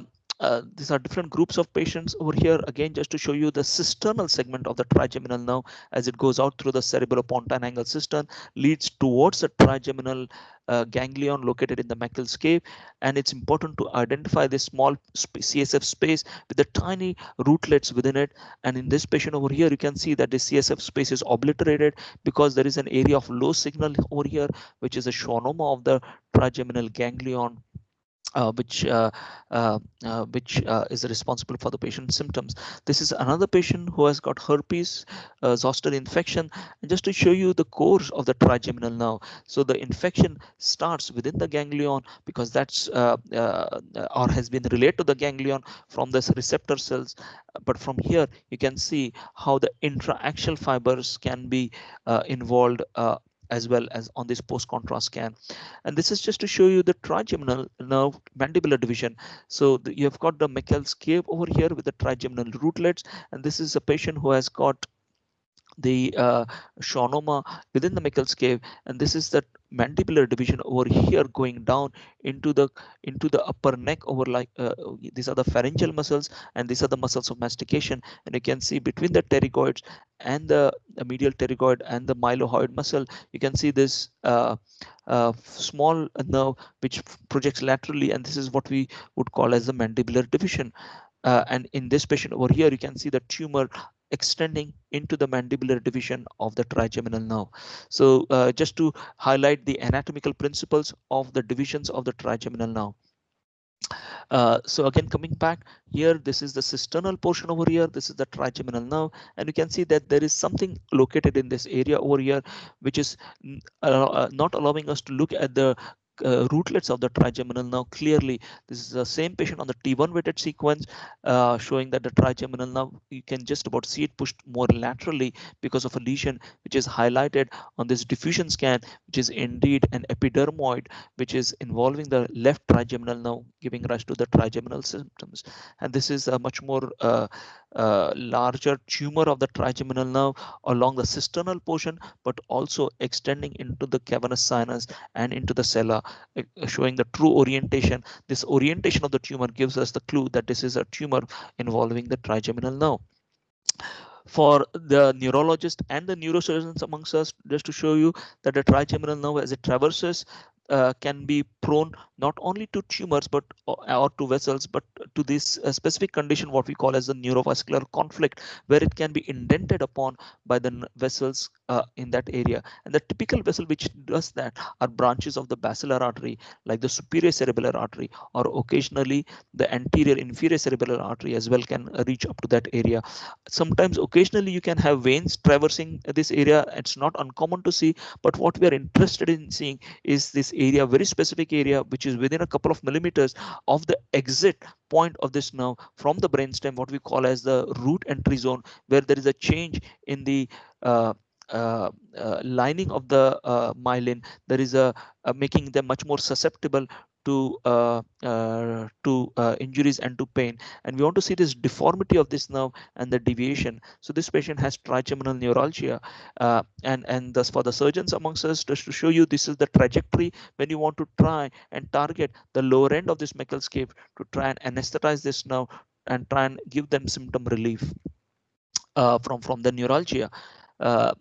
these are different groups of patients over here, again just to show you the cisternal segment of the trigeminal nerve, as it goes out through the cerebropontine angle cistern, leads towards the trigeminal ganglion located in the Meckel's cave. And it's important to identify this small CSF space with the tiny rootlets within it. And in this patient over here, you can see that the CSF space is obliterated, because there is an area of low signal over here, which is a schwannoma of the trigeminal ganglion, uh, which uh, which is responsible for the patient's symptoms. This is another patient who has got herpes zoster infection. And just to show you the course of the trigeminal nerve, so the infection starts within the ganglion, because that's or has been related to the ganglion from the receptor cells. But from here you can see how the intraaxial fibers can be involved, as well as on this post contrast scan. And this is just to show you the trigeminal nerve mandibular division. So you have got the Meckel's cave over here with the trigeminal rootlets, and this is a patient who has got the schwannoma within the Meckel's cave, and this is the mandibular division over here going down into the upper neck over like these are the pharyngeal muscles, and these are the muscles of mastication. And you can see between the pterygoids and the medial pterygoid and the mylohyoid muscle, you can see this small nerve which projects laterally, and this is what we would call as the mandibular division. And in this patient over here, you can see the tumor extending into the mandibular division of the trigeminal nerve. So just to highlight the anatomical principles of the divisions of the trigeminal nerve. So again, coming back here, this is the cisternal portion over here. This is the trigeminal nerve, and you can see that there is something located in this area over here, which is not allowing us to look at the rootlets of the trigeminal nerve clearly. This is the same patient on the T1 weighted sequence, showing that the trigeminal nerve, you can just about see it pushed more laterally because of a lesion which is highlighted on this diffusion scan, which is indeed an epidermoid, which is involving the left trigeminal nerve, giving rise to the trigeminal symptoms. And this is a much more larger tumor of the trigeminal nerve along the cisternal portion, but also extending into the cavernous sinus and into the sella, showing the true orientation. This orientation of the tumor gives us the clue that this is a tumor involving the trigeminal nerve. For the neurologist and the neurosurgeons amongst us, just to show you that the trigeminal nerve as it traverses can be prone not only to tumors but or to vessels, but to this specific condition what we call as the neurovascular conflict, where it can be indented upon by the vessels in that area. And the typical vessel which does that are branches of the basilar artery, like the superior cerebellar artery, or occasionally the anterior inferior cerebellar artery as well can reach up to that area. Sometimes occasionally you can have veins traversing this area. It's not uncommon to see, but what we are interested in seeing is this area, very specific area, which is within a couple of millimeters of the exit point of this nerve from the brainstem, what we call as the root entry zone, where there is a change in the uh, lining of the myelin. There is a making them much more susceptible to injuries and to pain. And we want to see this deformity of this nerve and the deviation. So this patient has trigeminal neuralgia, and thus for the surgeons amongst us, just to show you, this is the trajectory when you want to try and target the lower end of this Meckel's cave to try and anesthetize this nerve and try and give them symptom relief from the neuralgia. Uh,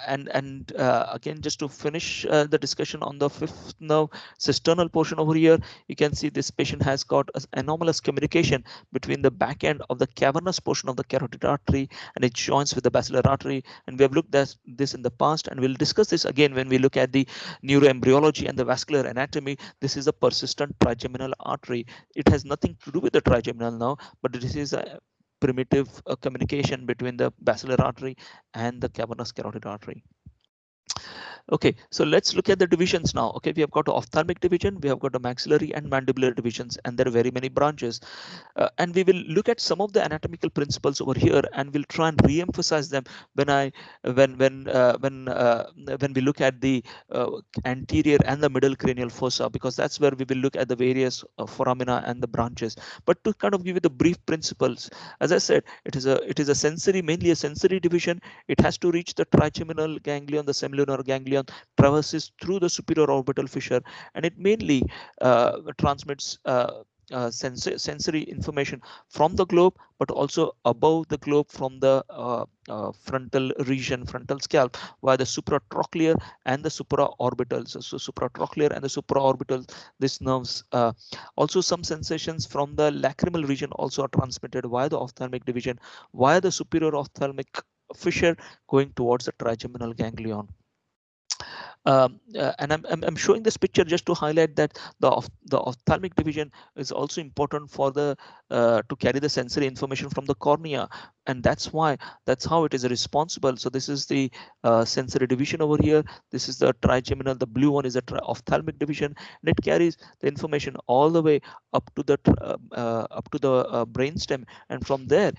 and again, just to finish the discussion on the fifth nerve, cisternal portion over here, you can see this patient has got an anomalous communication between the back end of the cavernous portion of the carotid artery and it joins with the basilar artery. And we have looked at this in the past, and we'll discuss this again when we look at the neuroembryology and the vascular anatomy. This is a persistent trigeminal artery. It has nothing to do with the trigeminal nerve, but this is a primitive communication between the basilar artery and the cavernous carotid artery. Okay, so let's look at the divisions now. Okay, we have got the ophthalmic division, we have got the maxillary and mandibular divisions, and there are very many branches. And we will look at some of the anatomical principles over here, and we'll try and re-emphasize them when when we look at the anterior and the middle cranial fossa, because that's where we will look at the various foramina and the branches. But to kind of give you the brief principles, as I said, it is a sensory, mainly a sensory division. It has to reach the trigeminal ganglion, the semilunar ganglion, traverses through the superior orbital fissure, and it mainly transmits sensory information from the globe, but also above the globe from the frontal region, frontal scalp, via the supratrochlear and the supraorbital. So supratrochlear and the supraorbital, these nerves. Also, some sensations from the lacrimal region also are transmitted via the ophthalmic division, via the superior ophthalmic fissure going towards the trigeminal ganglion. And I'm showing this picture just to highlight that the ophthalmic division is also important for the to carry the sensory information from the cornea, and that's how it is responsible. So this is the sensory division over here. This is the trigeminal. The blue one is the ophthalmic division, and it carries the information all the way up to the brainstem, and from there,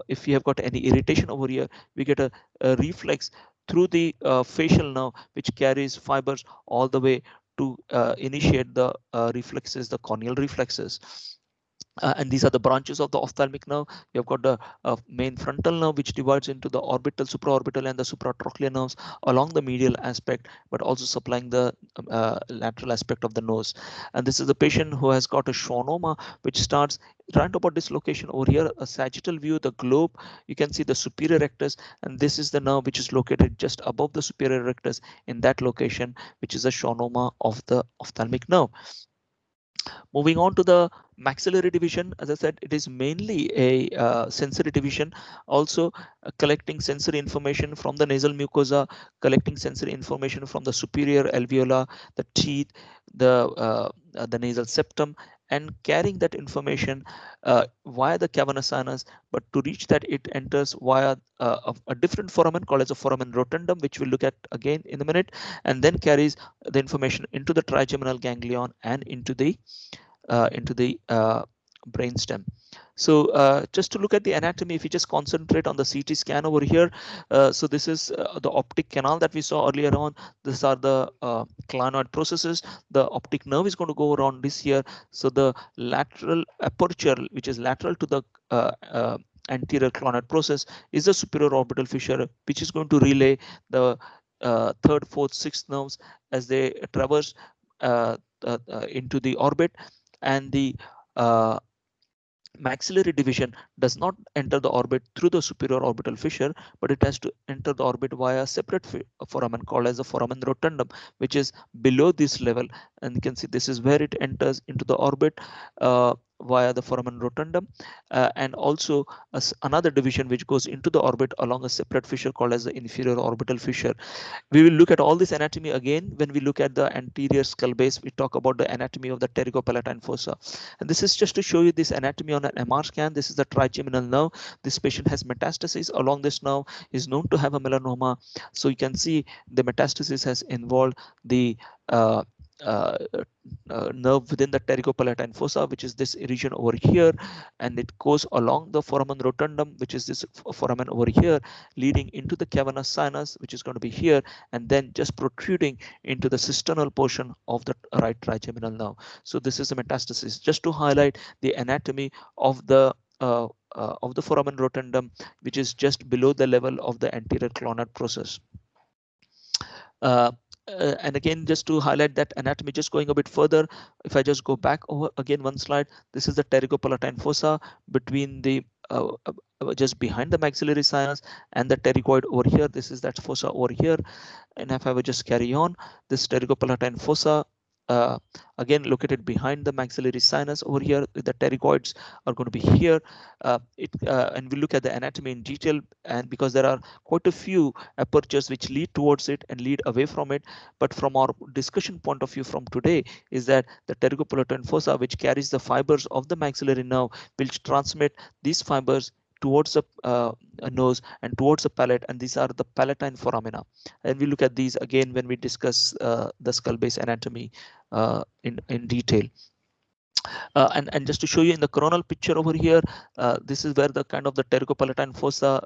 if you have got any irritation over here, we get a reflex through the facial nerve, which carries fibers all the way to initiate the reflexes, the corneal reflexes. And these are the branches of the ophthalmic nerve. You've got the main frontal nerve, which divides into the orbital, supraorbital, and the supratrochlear nerves along the medial aspect, but also supplying the lateral aspect of the nose. And this is a patient who has got a schwannoma, which starts right about this location over here, a sagittal view, the globe. You can see the superior rectus, and this is the nerve which is located just above the superior rectus in that location, which is a schwannoma of the ophthalmic nerve. Moving on to the maxillary division, as I said, it is mainly a sensory division, also collecting sensory information from the nasal mucosa, collecting sensory information from the superior alveolar, the teeth, the nasal septum, and carrying that information via the cavernous sinus. But to reach that, it enters via a different foramen called as a foramen rotundum, which we'll look at again in a minute, and then carries the information into the trigeminal ganglion and into the brainstem. So just to look at the anatomy, if you just concentrate on the CT scan over here, so this is the optic canal that we saw earlier on. These are the clinoid processes. The optic nerve is going to go around this here. So the lateral aperture, which is lateral to the anterior clinoid process, is the superior orbital fissure, which is going to relay the third, fourth, sixth nerves as they traverse into the orbit. And the uh, maxillary division does not enter the orbit through the superior orbital fissure, but it has to enter the orbit via a separate foramen called as the foramen rotundum, which is below this level. And you can see this is where it enters into the orbit via the foramen rotundum, and also another division which goes into the orbit along a separate fissure called as the inferior orbital fissure. We will look at all this anatomy again when we look at the anterior skull base. We talk about the anatomy of the pterygopalatine fossa. And this is just to show you this anatomy on an MR scan. This is the trigeminal nerve. This patient has metastasis along this nerve, is known to have a melanoma. So you can see the metastasis has involved the uh, uh, nerve within the pterygopalatine fossa, which is this region over here, and it goes along the foramen rotundum, which is this foramen over here, leading into the cavernous sinus, which is going to be here, and then just protruding into the cisternal portion of the right trigeminal nerve. So this is a metastasis. Just to highlight the anatomy of the foramen rotundum, which is just below the level of the anterior clinoid process. Uh, and again, just to highlight that anatomy, just going a bit further, if I just go back over again one slide, this is the pterygopalatine fossa between the just behind the maxillary sinus and the pterygoid over here. This is that fossa over here. And if I would just carry on, this pterygopalatine fossa, uh, again located behind the maxillary sinus over here, the pterygoids are going to be here. And we look at the anatomy in detail, and because there are quite a few apertures which lead towards it and lead away from it. But from our discussion point of view from today is that the pterygopalatine fossa, which carries the fibers of the maxillary nerve, will transmit these fibers towards the nose and towards the palate, and these are the palatine foramina. And we look at these again when we discuss the skull base anatomy in detail. And just to show you in the coronal picture over here, this is where the kind of the pterygopalatine fossa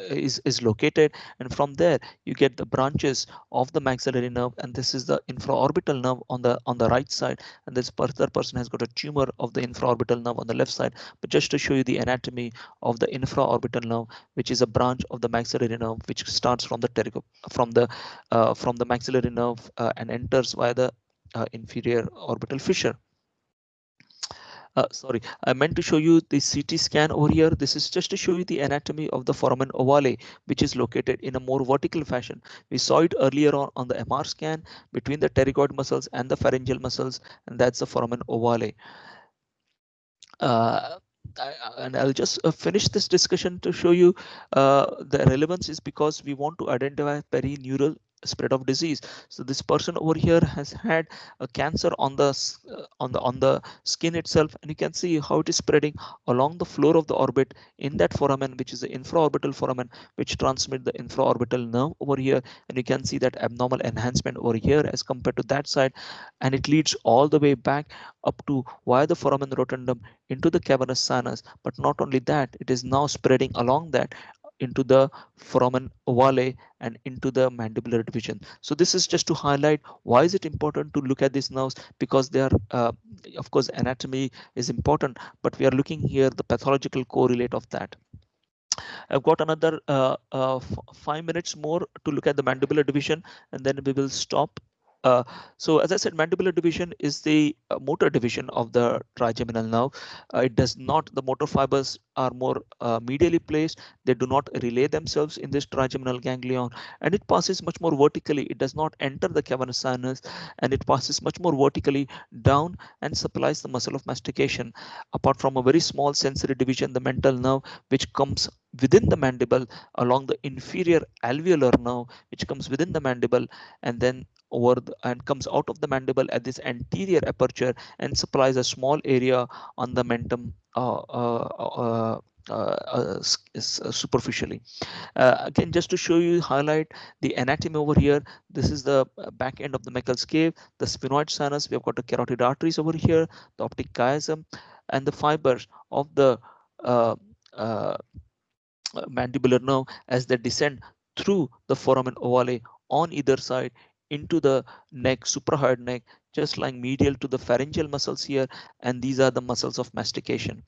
is located, and from there you get the branches of the maxillary nerve, and this is the infraorbital nerve on the right side, and this other person has got a tumor of the infraorbital nerve on the left side. But just to show you the anatomy of the infraorbital nerve, which is a branch of the maxillary nerve which starts from the from the maxillary nerve and enters via the inferior orbital fissure. Sorry, I meant to show you the CT scan over here. This is just to show you the anatomy of the foramen ovale, which is located in a more vertical fashion. We saw it earlier on the MR scan between the pterygoid muscles and the pharyngeal muscles, and that's the foramen ovale. Uh, and I'll just finish this discussion to show you the relevance is because we want to identify perineural spread of disease. So this person over here has had a cancer on the skin itself, and you can see how it is spreading along the floor of the orbit in that foramen, which is the infraorbital foramen, which transmit the infraorbital nerve over here. And you can see that abnormal enhancement over here as compared to that side, and it leads all the way back up to via the foramen rotundum into the cavernous sinus. But not only that, it is now spreading along that into the foramen ovale, and into the mandibular division. So this is just to highlight why is it important to look at these nerves, because they are, of course, anatomy is important, but we are looking here the pathological correlate of that. I've got another 5 minutes more to look at the mandibular division, and then we will stop. Uh, so as I said, mandibular division is the motor division of the trigeminal nerve. It does not, the motor fibers are more medially placed. They do not relay themselves in this trigeminal ganglion, and it passes much more vertically. It does not enter the cavernous sinus, and it passes much more vertically down and supplies the muscle of mastication. Apart from a very small sensory division, the mental nerve, which comes within the mandible along the inferior alveolar nerve, which comes within the mandible, and then and comes out of the mandible at this anterior aperture and supplies a small area on the mentum superficially. Again, just to show you, highlight the anatomy over here. This is the back end of the Meckel's cave, the sphenoid sinus. We have got the carotid arteries over here, the optic chiasm, and the fibers of the uh, uh, mandibular nerve as they descend through the foramen ovale on either side into the neck, suprahyoid neck, just lying medial to the pharyngeal muscles here, and these are the muscles of mastication.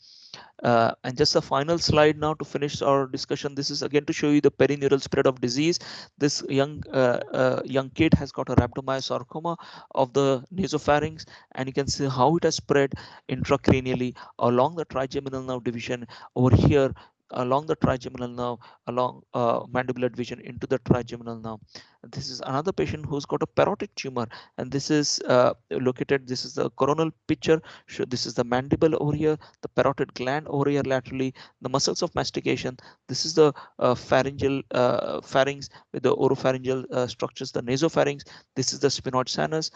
And just a final slide now to finish our discussion. This is again to show you the perineural spread of disease. This young kid has got a rhabdomyosarcoma of the nasopharynx, and you can see how it has spread intracranially along the trigeminal nerve division over here, along the trigeminal nerve, along mandibular division into the trigeminal nerve. This is another patient who's got a parotid tumor, and this is located. This is the coronal picture. So this is the mandible over here, the parotid gland over here laterally, the muscles of mastication. This is the pharyngeal pharynx with the oropharyngeal structures, the nasopharynx. This is the sphenoid sinus.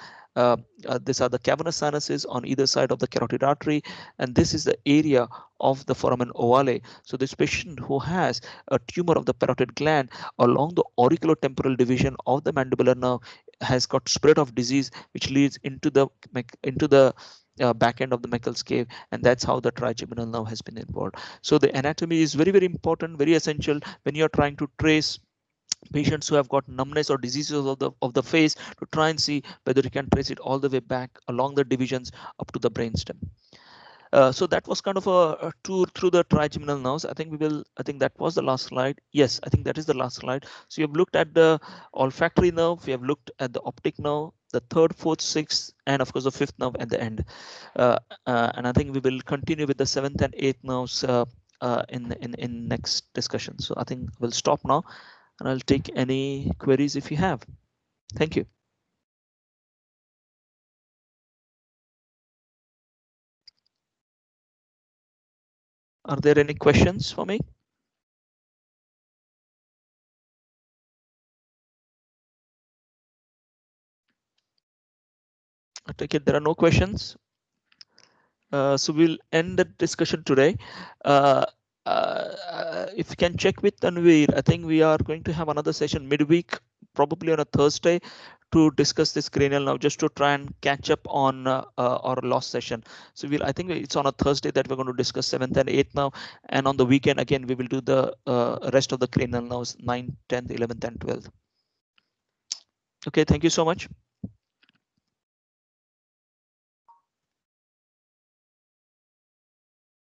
These are the cavernous sinuses on either side of the carotid artery, and this is the area of the foramen ovale. So this patient who has a tumor of the parotid gland along the auriculotemporal division of the mandibular nerve has got spread of disease, which leads into the back end of the Meckel's cave, and that's how the trigeminal nerve has been involved. So the anatomy is very, very important, very essential when you're trying to trace patients who have got numbness or diseases of the face, to try and see whether you can trace it all the way back along the divisions up to the brainstem. So that was kind of a tour through the trigeminal nerves. I think that was the last slide. Yes, I think that is the last slide. So you have looked at the olfactory nerve, we have looked at the optic nerve, the third, fourth, sixth, and of course the fifth nerve at the end. And I think we will continue with the seventh and eighth nerves in next discussion. So I think we'll stop now, and I'll take any queries if you have. Thank you. Are there any questions for me? I take it there are no questions. So we'll end the discussion today. If you can check with Tanveer, I think we are going to have another session midweek, probably on a Thursday, to discuss this cranial nerve, just to try and catch up on our lost session. So I think it's on a Thursday that we're going to discuss 7th and 8th now, and on the weekend again we will do the rest of the cranial nerves, 9th, 10th, 11th, and 12th. Okay, thank you so much.